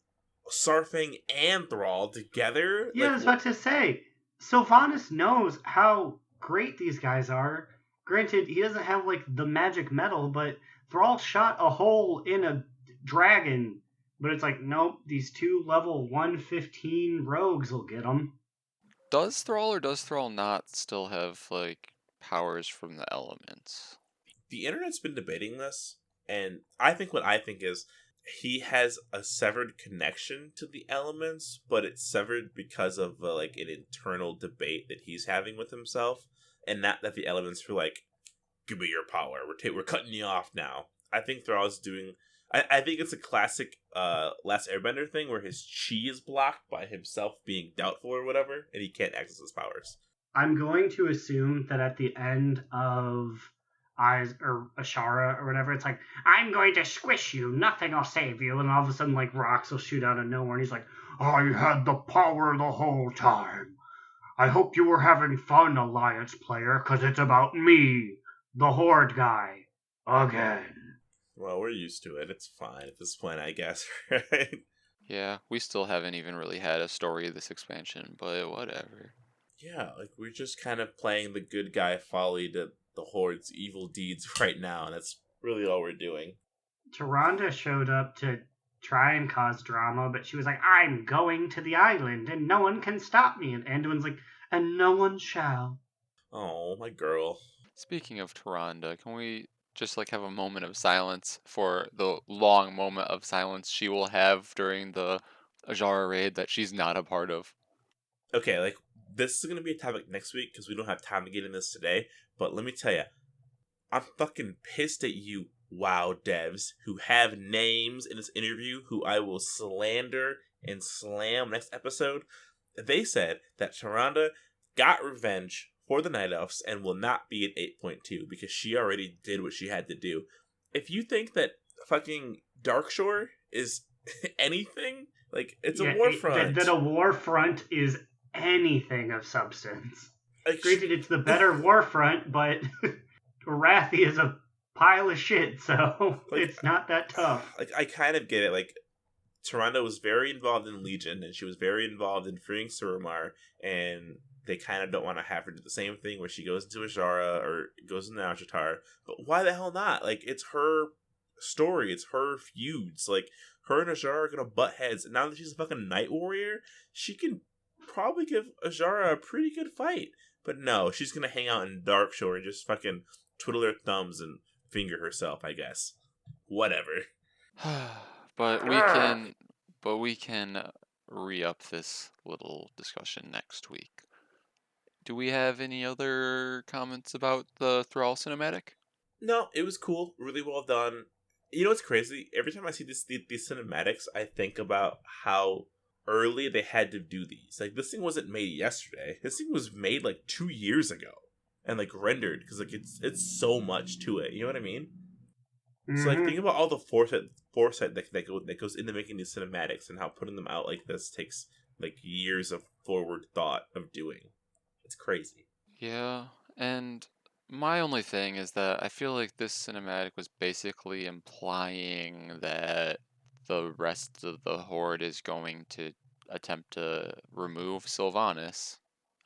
Sarfang and Thrall together. Yeah, I was about to say, Sylvanas knows how great these guys are. Granted, he doesn't have like the magic metal, but Thrall shot a hole in a dragon. But it's like, nope, these two level 115 rogues will get him. Does Thrall or does Thrall not still have like powers from the elements? The internet's been debating this, and I think is he has a severed connection to the elements, but it's severed because of like an internal debate that he's having with himself, and not that the elements were like, give me your power, we're cutting you off now. I think Thrall's doing I think it's a classic Last Airbender thing where his chi is blocked by himself being doubtful or whatever, and he can't access his powers. I'm going to assume that at the end of Eyes or Ashara or whatever, it's like, I'm going to squish you, nothing will save you, and all of a sudden, like, rocks will shoot out of nowhere, and he's like, I had the power the whole time. I hope you were having fun, Alliance player, because it's about me, the Horde guy, again. Well, we're used to it. It's fine at this point, I guess, right? Yeah, we still haven't even really had a story of this expansion, but whatever. Yeah, like, we're just kind of playing the good guy folly to the Horde's evil deeds right now, and that's really all we're doing. Tyrande showed up to try and cause drama, but she was like, I'm going to the island, and no one can stop me. And Anduin's like, and no one shall. Oh, my girl. Speaking of Tyrande, can we just like have a moment of silence for the long moment of silence she will have during the Ajara raid that she's not a part of? Okay, like, this is going to be a topic next week because we don't have time to get in this today, but let me tell you, I'm fucking pissed at you WoW devs who have names in this interview who I will slander and slam next episode. They said that Tyrande got revenge for the Night Elves and will not be at 8.2 because she already did what she had to do. If you think that fucking Darkshore is anything, like, it's a war front. That a war front is anything of substance. Like, Granted, it's the better war front, but Wrathy is a pile of shit, so like, it's not that tough. Like, I kind of get it. Like, Tyrande was very involved in Legion, and she was very involved in freeing Suramar, and they kind of don't want to have her do the same thing where she goes into Ajara or goes into Ashatar. But why the hell not? Like, it's her story. It's her feuds. Like, her and Ajara are going to butt heads. And now that she's a fucking Night Warrior, she can probably give Ajara a pretty good fight. But no, she's going to hang out in Darkshore and just fucking twiddle her thumbs and finger herself, I guess. Whatever. But we can re-up this little discussion next week. Do we have any other comments about the Thrall cinematic? No, it was cool. Really well done. You know what's crazy? Every time I see these cinematics, I think about how early they had to do these. Like, this thing wasn't made yesterday. This thing was made like 2 years ago and like rendered because like it's so much to it. You know what I mean? Mm-hmm. So like, think about all the foresight that goes into making these cinematics and how putting them out like this takes like years of forward thought of doing. It's crazy. Yeah, and my only thing is that I feel like this cinematic was basically implying that the rest of the Horde is going to attempt to remove Sylvanas,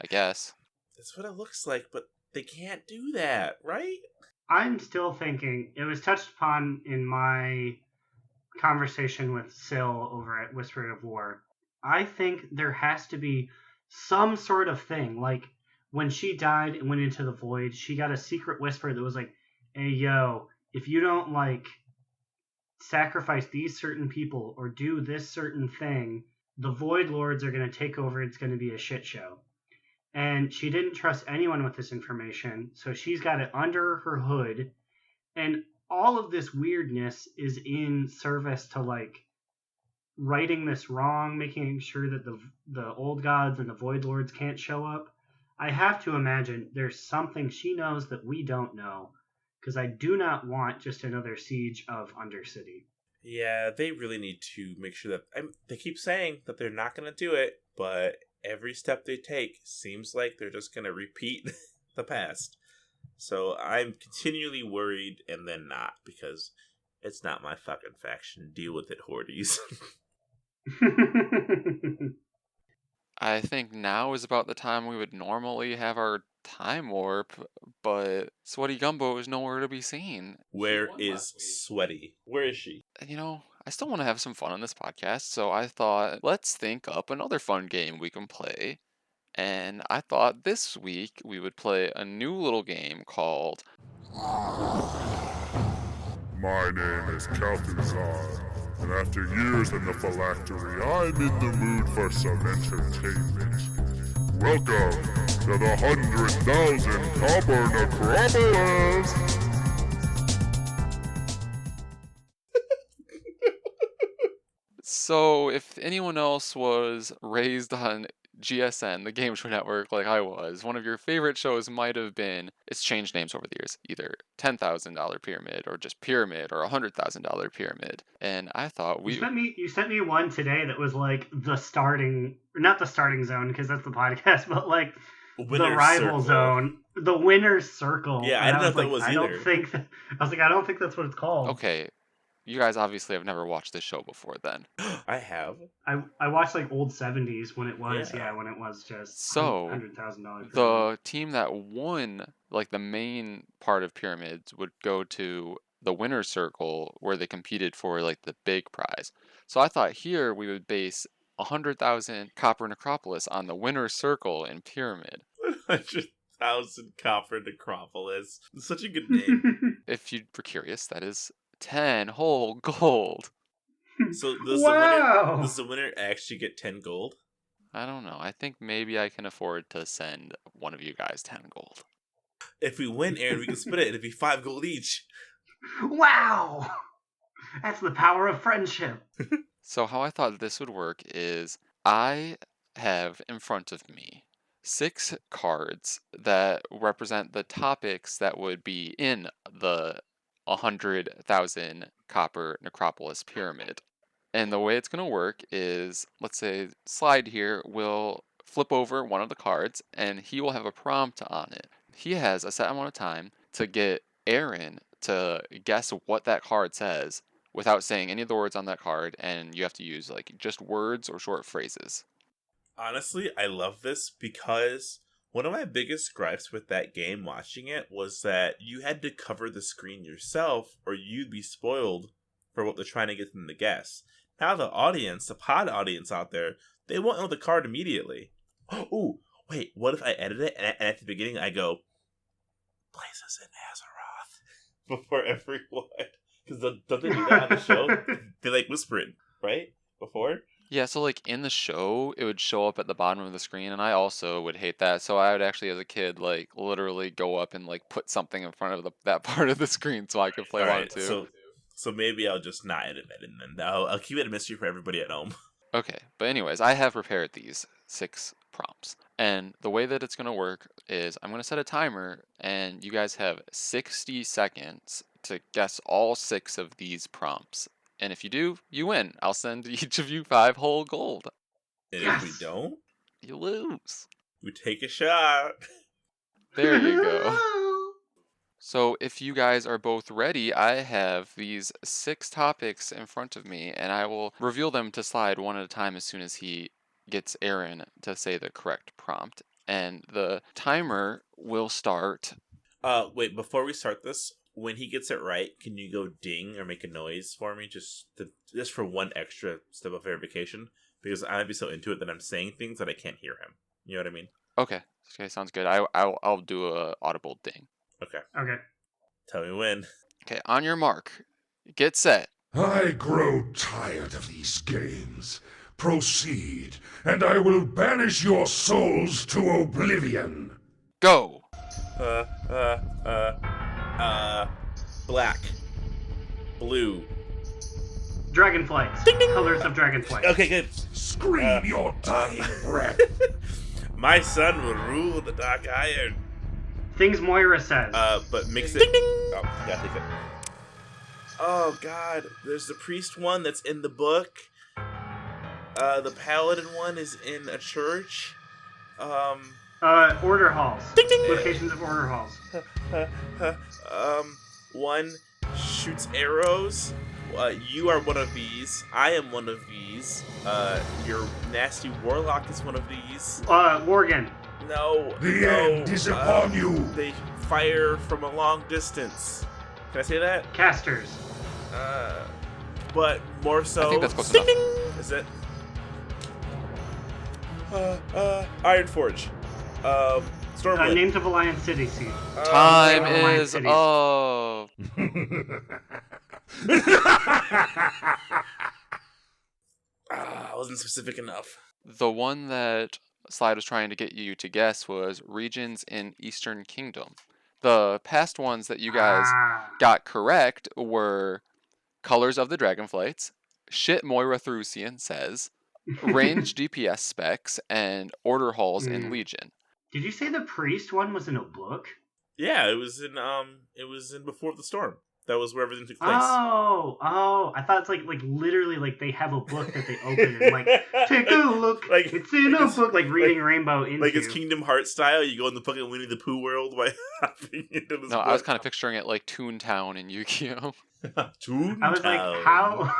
I guess. That's what it looks like, but they can't do that, right? I'm still thinking, it was touched upon in my conversation with Syl over at Whisper of War. I think there has to be some sort of thing, like when she died and went into the void, she got a secret whisper that was like, hey yo, if you don't like sacrifice these certain people or do this certain thing, the Void Lords are going to take over. It's going to be a shit show. And she didn't trust anyone with this information, so she's got it under her hood. And all of this weirdness is in service to like righting this wrong, making sure that the old gods and the Void Lords can't show up. I have to imagine there's something she knows that we don't know, because I do not want just another siege of Undercity. Yeah, they really need to make sure that... they keep saying that they're not going to do it, but every step they take seems like they're just going to repeat the past. So I'm continually worried and then not, because it's not my fucking faction. Deal with it, Hordes. I think now is about the time we would normally have our time warp, but SweatyGumbo is nowhere to be seen. Where is Sweaty? Where is she? You know, I still want to have some fun on this podcast, so I thought, let's think up another fun game we can play. And I thought this week we would play a new little game called... My name is Calthuzar, and after years in the phylactery, I'm in the mood for some entertainment. Welcome to the 100,000 Copper Necropolis! So if anyone else was raised on GSN, the Game Show Network, like I was, one of your favorite shows might have been, it's changed names over the years, either $10,000 Pyramid or just Pyramid or $100,000 Pyramid. And I thought You sent me one today that was like the starting, not the starting zone because that's the podcast, but like the rival zone, the winner's circle. Yeah, I didn't know if that was either. I don't think that's what it's called. Okay, you guys obviously have never watched this show before then. I have. I watched like old 70s when it was, when it was just so $100,000. The team that won, like the main part of Pyramids, would go to the winner's circle where they competed for like the big prize. So I thought here we would base 100,000 Copper Necropolis on the winner's circle in Pyramid. 100,000 Copper Necropolis. It's such a good name. If you were curious, that is 10 whole gold. So does the winner actually get 10 gold? I don't know. I think maybe I can afford to send one of you guys 10 gold. If we win, Aaron, we can split it. It'd be 5 gold each. Wow! That's the power of friendship. So how I thought this would work is I have in front of me 6 cards that represent the topics that would be in the 100,000 Copper Necropolis Pyramid. And the way it's going to work is, let's say Slide here will flip over one of the cards and he will have a prompt on it. He has a set amount of time to get Aaron to guess what that card says without saying any of the words on that card, and you have to use like just words or short phrases. Honestly, I love this because one of my biggest gripes with that game watching it was that you had to cover the screen yourself or you'd be spoiled for what they're trying to get them to guess. Now the audience, the pod audience out there, they won't know the card immediately. Oh, wait, what if I edit it and at the beginning I go, places in Azeroth before everyone? Because don't they do that on the show? They like whisper it, right? Before? Yeah, so like in the show, it would show up at the bottom of the screen, and I also would hate that. So I would actually, as a kid, like literally go up and like put something in front of that part of the screen so I could play along too. So maybe I'll just not edit it, and then I'll keep it a mystery for everybody at home. Okay, but anyways, I have prepared these 6 prompts, and the way that it's going to work is I'm going to set a timer, and you guys have 60 seconds to guess all 6 of these prompts. And if you do, you win. I'll send each of you 5 whole gold. And if we don't, you lose. We take a shot. There you go. So if you guys are both ready, I have these 6 topics in front of me, and I will reveal them to Slide one at a time as soon as he gets Aaron to say the correct prompt. And the timer will start. Wait, before we start this, when he gets it right, can you go ding or make a noise for me just for one extra step of verification? Because I might be so into it that I'm saying things that I can't hear him. You know what I mean? Okay, sounds good. I'll do a audible ding. Okay. Tell me when. Okay, on your mark. Get set. I grow tired of these games. Proceed, and I will banish your souls to oblivion. Go. Black. Blue. Dragonflights. Colors of dragonflights. Okay, good. Scream your dying breath. My son will rule the Dark Iron. Things Moira says. But mix it. Ding, ding. Oh, gotta take it. Oh, God. There's the priest one that's in the book. The paladin one is in a church. Order halls. Ding, ding. Locations of order halls. One shoots arrows. You are one of these. I am one of these. Your nasty warlock is one of these. Worgen. No. The end is upon you. They fire from a long distance. Can I say that? Casters. But more so. I think that's close enough. Is it? Ironforge. Stormwind. Names of Alliance City Seed. Time is up. I wasn't specific enough. The one that Slide was trying to get you to guess was regions in Eastern Kingdom. The past ones that you guys got correct were colors of the dragonflights, Shit Moira Thrusian says, range DPS specs and order halls in Legion. Did you say the priest one was in a book? Yeah, it was in Before the Storm. That was where everything took place. Oh! I thought it's like literally like they have a book that they open and like take a look. Like it's in a book, like reading Rainbow into. Like it's Kingdom Hearts style. You go in the fucking Winnie the Pooh world by hopping into this. No, book. I was kind of picturing it like Toontown in Yu-Gi-Oh. Toontown. I was like, how?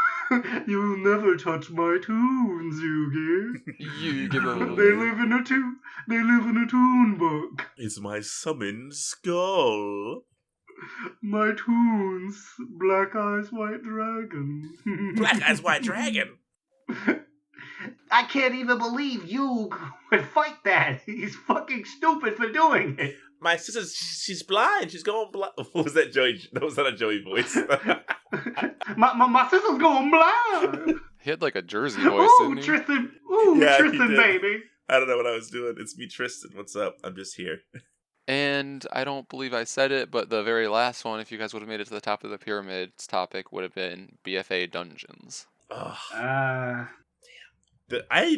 You'll never touch my tunes, Yugi. Yu-Gi-Oh. They live in a toon book. It's my summoned skull. My tunes, Black Eyes White Dragon. Black Eyes White Dragon. I can't even believe you would fight that. He's fucking stupid for doing it. My sister, she's blind. She's going blind. Was that Joey? That was not a Joey voice. my sister's going blind. He had like a Jersey voice, Ooh, Tristan. Ooh, Yeah, Tristan, baby. I don't know what I was doing. It's me, Tristan. What's up? I'm just here. And I don't believe I said it, but the very last one, if you guys would have made it to the top of the pyramid's topic, would have been BFA Dungeons. I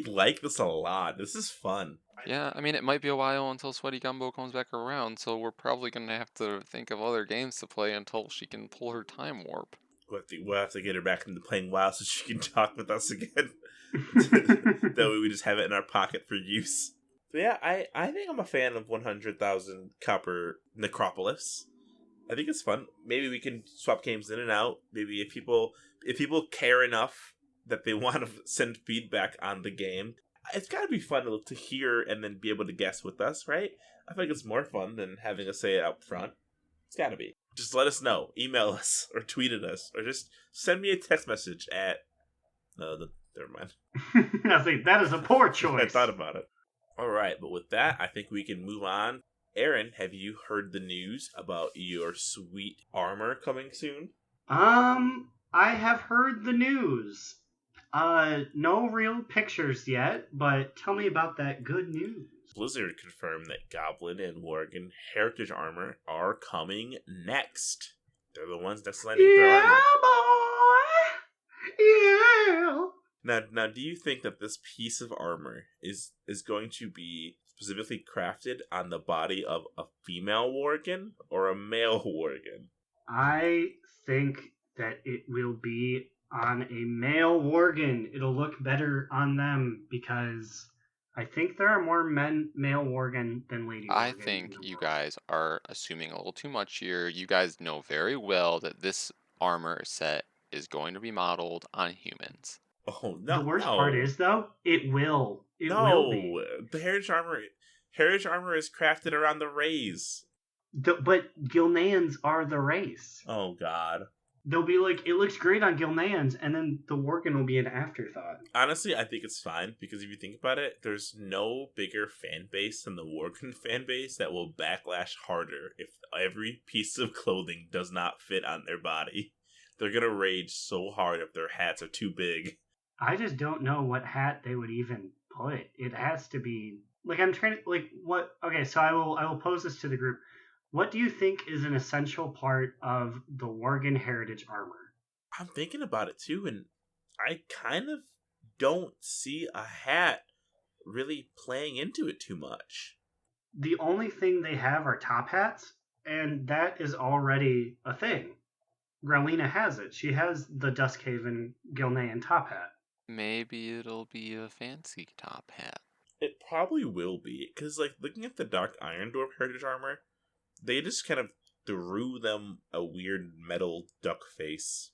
like this a lot. This is fun. Yeah, I mean, it might be a while until SweatyGumbo comes back around, so we're probably going to have to think of other games to play until she can pull her time warp. We'll have to get her back into playing WoW so she can talk with us again. That way we just have it in our pocket for use. But yeah, I think I'm a fan of 100,000 Copper Necropolis. I think it's fun. Maybe we can swap games in and out. Maybe if people care enough that they want to send feedback on the game, it's got to be fun to hear and then be able to guess with us, right? I think it's more fun than having us say it up front. It's got to be. Just let us know. Email us or tweet at us or just send me a text message at... never mind. I think that is a poor choice. I thought about it. All right, but with that, I think we can move on. Aaron, have you heard the news about your sweet armor coming soon? I have heard the news. No real pictures yet, but tell me about that good news. Blizzard confirmed that Goblin and Worgen Heritage Armor are coming next. They're the ones that's landing their armor. Yeah! Now, do you think that this piece of armor is going to be specifically crafted on the body of a female Worgen or a male Worgen? I think that it will be on a male Worgen. It'll look better on them because I think there are more male Worgen than lady Worgen. I think you guys are assuming a little too much here. You guys know very well that this armor set is going to be modeled on humans. Oh no! The worst part is though, it will. It will be. The heritage armor is crafted around the rays. But Gilneans are the race. Oh god. They'll be like, it looks great on Gilneans, and then the Worgen will be an afterthought. Honestly, I think it's fine, because if you think about it, there's no bigger fan base than the Worgen fan base that will backlash harder if every piece of clothing does not fit on their body. They're gonna rage so hard if their hats are too big. I just don't know what hat they would even put. It has to be... Like, I'm trying to... Like, what... Okay, so I will pose this to the group. What do you think is an essential part of the Worgen Heritage armor? I'm thinking about it too, and I kind of don't see a hat really playing into it too much. The only thing they have are top hats, and that is already a thing. Growlina has it. She has the Duskhaven Gilnean top hat. Maybe it'll be a fancy top hat. It probably will be, because, like, looking at the Dark Iron Dwarf Heritage armor, they just kind of threw them a weird metal duck face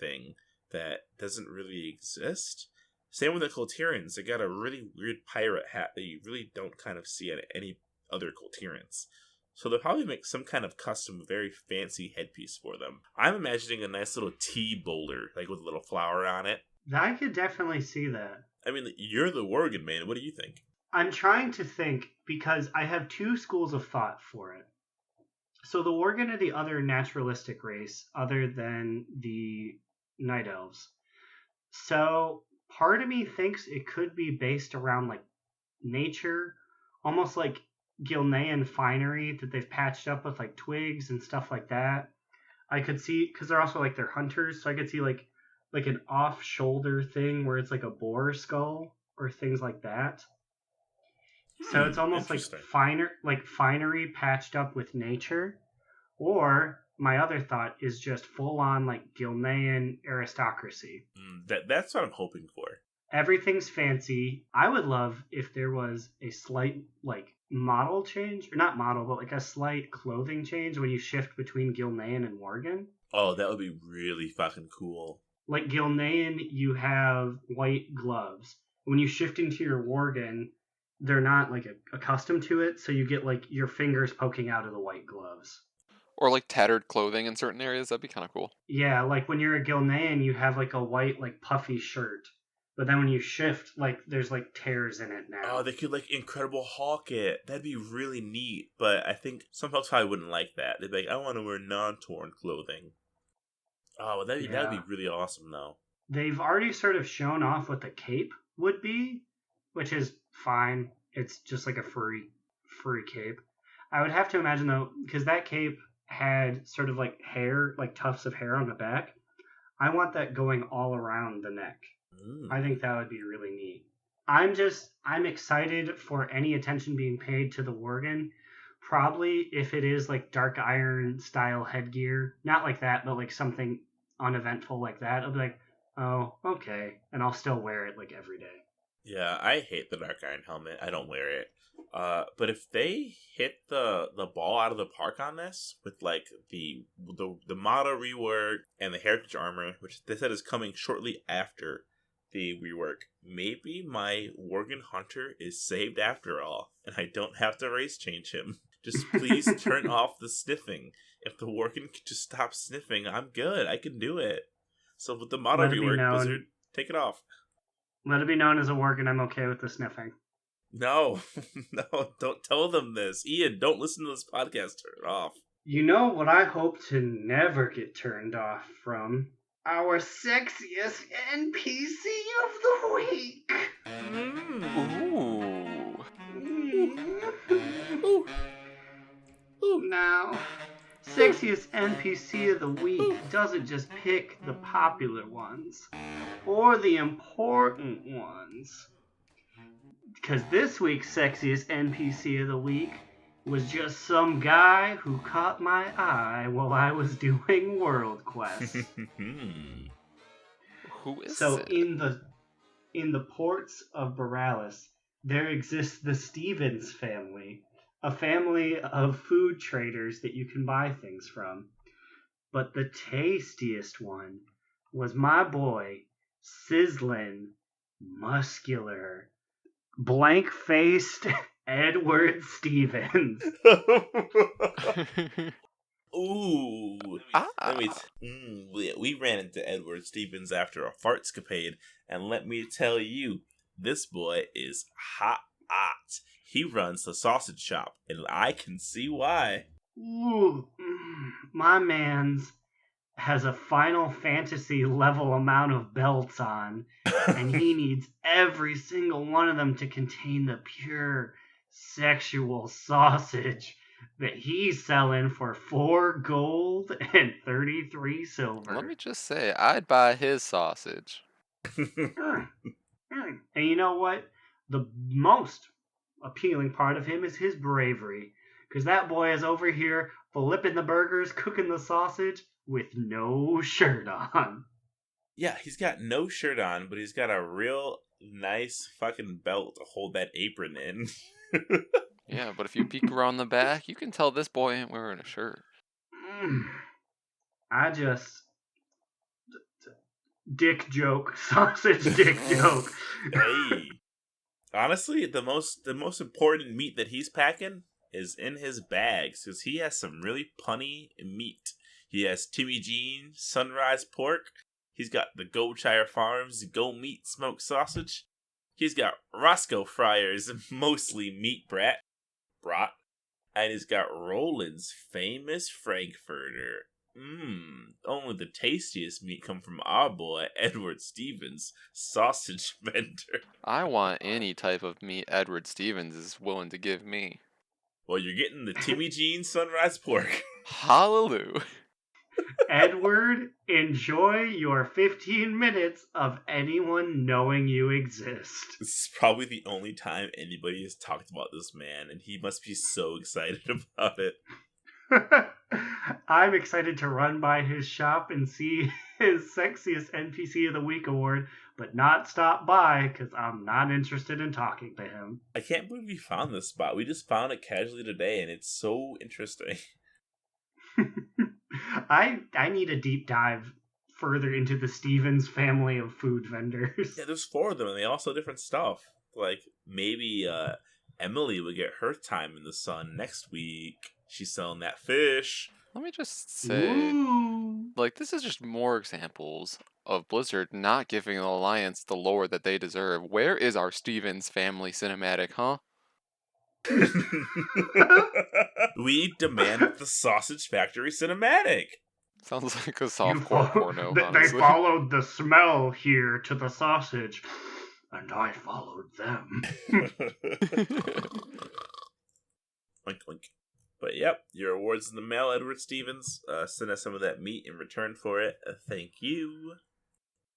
thing that doesn't really exist. Same with the Colterians. They got a really weird pirate hat that you really don't kind of see at any other Colterians. So they'll probably make some kind of custom, very fancy headpiece for them. I'm imagining a nice little tea boulder, like with a little flower on it. I could definitely see that. I mean, you're the Worgen man. What do you think? I'm trying to think because I have two schools of thought for it. So the Worgen are the other naturalistic race other than the Night Elves. So part of me thinks it could be based around like nature, almost like Gilnean finery that they've patched up with like twigs and stuff like that. I could see, because they're also like they're hunters, so I could see like like an off-shoulder thing where it's like a boar skull or things like that. So it's almost like finery patched up with nature. Or my other thought is just full on like Gilnean aristocracy. That's what I'm hoping for. Everything's fancy. I would love if there was a slight like model change, or not model, but like a slight clothing change when you shift between Gilnean and Worgen. Oh, that would be really fucking cool. Like Gilnean, you have white gloves. When you shift into your Worgen, they're not like accustomed to it, so you get like your fingers poking out of the white gloves. Or like tattered clothing in certain areas. That'd be kind of cool. Yeah, like when you're a Gilnean, you have like a white like puffy shirt. But then when you shift, like there's like tears in it now. Oh, they could like Incredible Hulk it. That'd be really neat. But I think some folks probably wouldn't like that. They'd be like, I want to wear non-torn clothing. Oh, well, that'd be really awesome though. They've already sort of shown off what the cape would be, which is fine. It's just like a furry cape. I would have to imagine though, because that cape had sort of like hair, like tufts of hair on the back. I want that going all around the neck. I think that would be really neat. I'm excited for any attention being paid to the Worgen. Probably if it is like Dark Iron style headgear. Not like that, but like something uneventful like that. I'll be like, oh, okay. And I'll still wear it like every day. Yeah, I hate the Dark Iron helmet. I don't wear it. But if they hit the ball out of the park on this with like the model rework and the heritage armor, which they said is coming shortly after the rework, maybe my Worgen Hunter is saved after all, and I don't have to race change him. Just please turn off the sniffing. If the Worgen could just stop sniffing, I'm good. I can do it. So with the model rework, Blizzard, take it off. Let it be known as a Worgen, I'm okay with the sniffing. No, no, don't tell them this. Ian, don't listen to this podcast. Turn it off. You know what I hope to never get turned off from? Our sexiest NPC of the week. Ooh. Now, sexiest NPC of the week doesn't just pick the popular ones or the important ones. Because this week's sexiest NPC of the week was just some guy who caught my eye while I was doing World Quest. Who is so it? in the ports of Boralus, there exists the Stephens family, a family of food traders that you can buy things from. But the tastiest one was my boy, sizzling, muscular, blank-faced Edward Stephens. Ooh. We ran into Edward Stephens after a fartscapade, and let me tell you, this boy is hot. He runs the sausage shop, and I can see why. Ooh, my man's has a Final Fantasy level amount of belts on, and he needs every single one of them to contain the pure sexual sausage that he's selling for 4 gold and 33 silver. Let me just say, I'd buy his sausage. And you know what? The most appealing part of him is his bravery. Because that boy is over here flipping the burgers, cooking the sausage with no shirt on. Yeah, he's got no shirt on, but he's got a real nice fucking belt to hold that apron in. Yeah, but if you peek around the back, you can tell this boy ain't wearing a shirt. Dick joke. Sausage dick joke. Hey. Honestly, the most important meat that he's packing is in his bags, because he has some really punny meat. He has Timmy Jean, Sunrise Pork. He's got the Goldshire Farms Go Meat Smoked Sausage. He's got Roscoe Fryer's Mostly Meat Brat. And he's got Roland's Famous Frankfurter. Only the tastiest meat come from our boy, Edward Stephens, sausage vendor. I want any type of meat Edward Stephens is willing to give me. Well, you're getting the Timmy Jean Sunrise Pork. Hallelujah. Edward, enjoy your 15 minutes of anyone knowing you exist. This is probably the only time anybody has talked about this man, and he must be so excited about it. I'm excited to run by his shop and see his Sexiest NPC of the Week award, but not stop by because I'm not interested in talking to him. I can't believe we found this spot. We just found it casually today, and it's so interesting. I need a deep dive further into the Stevens family of food vendors. Yeah, there's 4 of them, and they all sell different stuff. Like, maybe Emily would get her time in the sun next week. She's selling that fish. Let me just say, Ooh. like, this is just more examples of Blizzard not giving the Alliance the lore that they deserve. Where is our Stevens family cinematic, huh? We demand the Sausage Factory cinematic. Sounds like a softcore porno, They honestly. followed the smell here to the sausage, and I followed them. Oink, oink. But yep, your award's in the mail, Edward Stevens. Send us some of that meat in return for it. Thank you.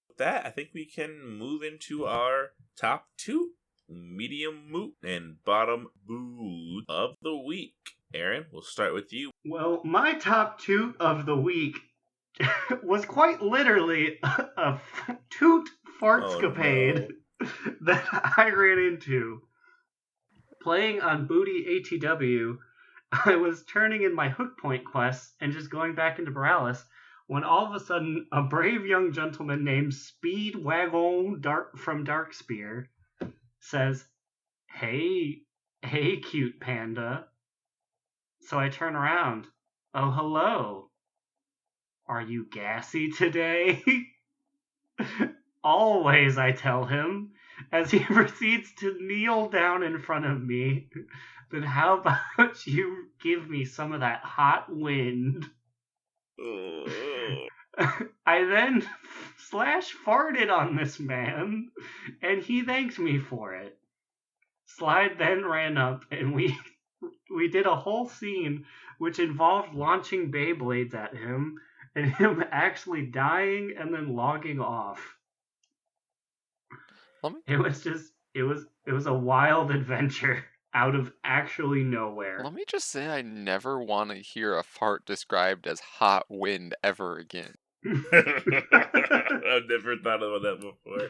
With that, I think we can move into our top 2 medium moot and bottom boot of the week. Aaron, we'll start with you. Well, my top toot of the week was quite literally a toot fartscapade that I ran into. Playing on Booty ATW, I was turning in my hook point quests and just going back into Boralus when all of a sudden a brave young gentleman named Speedwagon from Darkspear says, hey, cute panda. So I turn around. Oh, hello. Are you gassy today? Always, I tell him, as he proceeds to kneel down in front of me. Then how about you give me some of that hot wind? I then /farted on this man, and he thanked me for it. Slide then ran up, and we did a whole scene which involved launching Beyblades at him, and him actually dying and then logging off. It was a wild adventure out of actually nowhere. Let me just say I never want to hear a fart described as hot wind ever again. I've never thought about that before.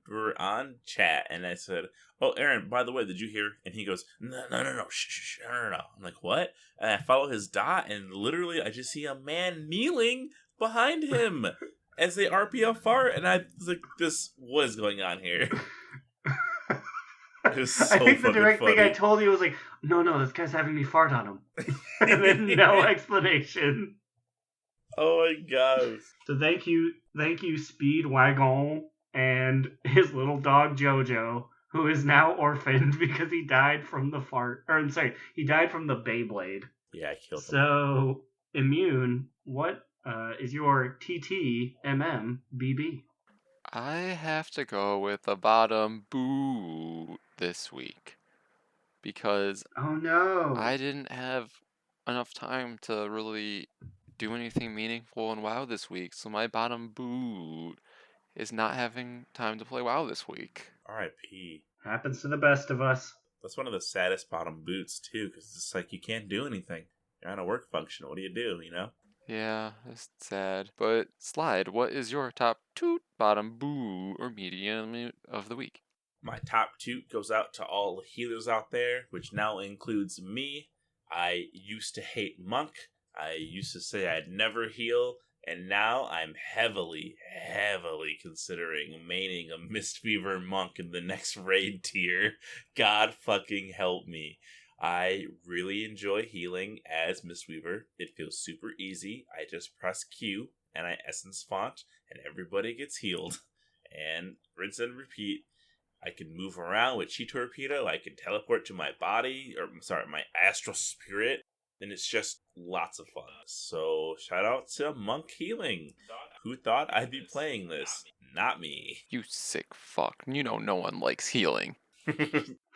We were on chat, and I said, oh, Aaron, by the way, did you hear? And he goes, no, shh, no. I'm like, what? And I follow his dot, and literally I just see a man kneeling behind him as they RPO fart, and I was like, what is going on here? It was so I think the direct funny. thing I told you was like, no, this guy's having me fart on him. And then no explanation. Oh my gosh. So thank you, Speedwagon, and his little dog Jojo, who is now orphaned because he died from the fart. Or I'm sorry, he died from the Beyblade. Yeah, I killed him. So, Immune, what is your TTMMBB? I have to go with the bottom boot this week because Oh no. I didn't have enough time to really do anything meaningful in WoW this week, so my bottom boot is not having time to play WoW this week. R.I.P. Happens to the best of us. That's one of the saddest bottom boots, too, because it's like you can't do anything. You're on a work function. What do, you know? Yeah, it's sad. But, Slide, what is your top toot, bottom boo, or medium of the week? My top toot goes out to all the healers out there, which now includes me. I used to hate Monk. I used to say I'd never heal. And now I'm heavily considering maining a Mistweaver Monk in the next raid tier. God fucking help me. I really enjoy healing as Mistweaver. It feels super easy. I just press Q and I essence font and everybody gets healed. And rinse and repeat. I can move around with Chi Torpedo. I can teleport to my body, my astral spirit. And it's just lots of fun. So shout out to Monk Healing. Who thought I'd be playing this? Not me. You sick fuck. You know no one likes healing.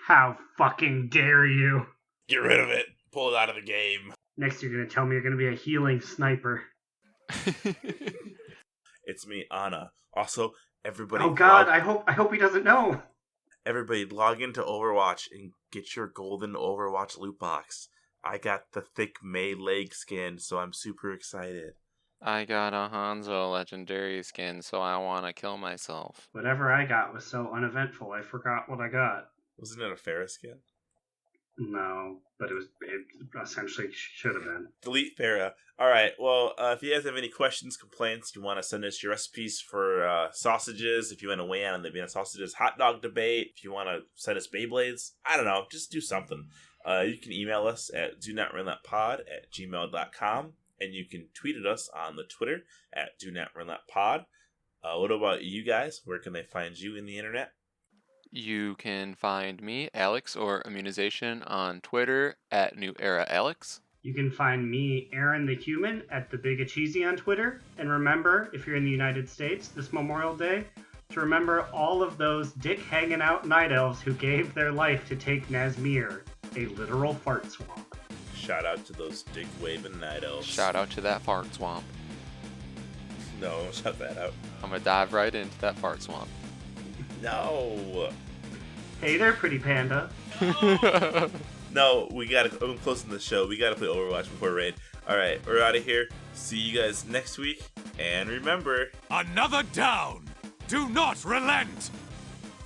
How fucking dare you? Get rid of it. Pull it out of the game. Next you're going to tell me you're going to be a healing sniper. It's me, Anna. Also, everybody. Oh God, I hope he doesn't know. Everybody, log into Overwatch and get your golden Overwatch loot box. I got the thick May leg skin, so I'm super excited. I got a Hanzo legendary skin, so I want to kill myself. Whatever I got was so uneventful, I forgot what I got. Wasn't it a Pharah skin? No, but it essentially should have been. Delete Pharah. Alright, well, if you guys have any questions, complaints, you want to send us your recipes for sausages, if you want to weigh in on the Vienna sausages hot dog debate, if you want to send us Beyblades, I don't know, just do something. You can email us at donotrunthatpod@gmail.com, and you can tweet at us on the Twitter at donotrunthatpod. What about you guys? Where can they find you in the internet? You can find me, Alex, or Immunization on Twitter at NewEraAlex. You can find me, Aaron the Human, at The Big Acheesy on Twitter. And remember, if you're in the United States this Memorial Day, to remember all of those dick-hanging-out night elves who gave their life to take Nazmir, a literal fart swamp. Shout out to those dick-waving night elves. Shout out to that fart swamp. No, shout that out. I'm gonna dive right into that fart swamp. No. Hey there, pretty panda. No, I'm closing the show. We gotta play Overwatch before raid. Alright, we're out of here. See you guys next week. And remember... Another down! Do not relent!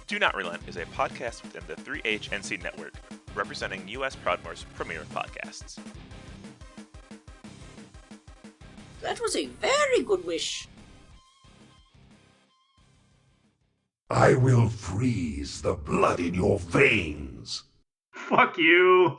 Do Not Relent is a podcast within the 3HNC network, representing U.S. Proudmoore's premier podcasts. That was a very good wish. I will freeze the blood in your veins. Fuck you!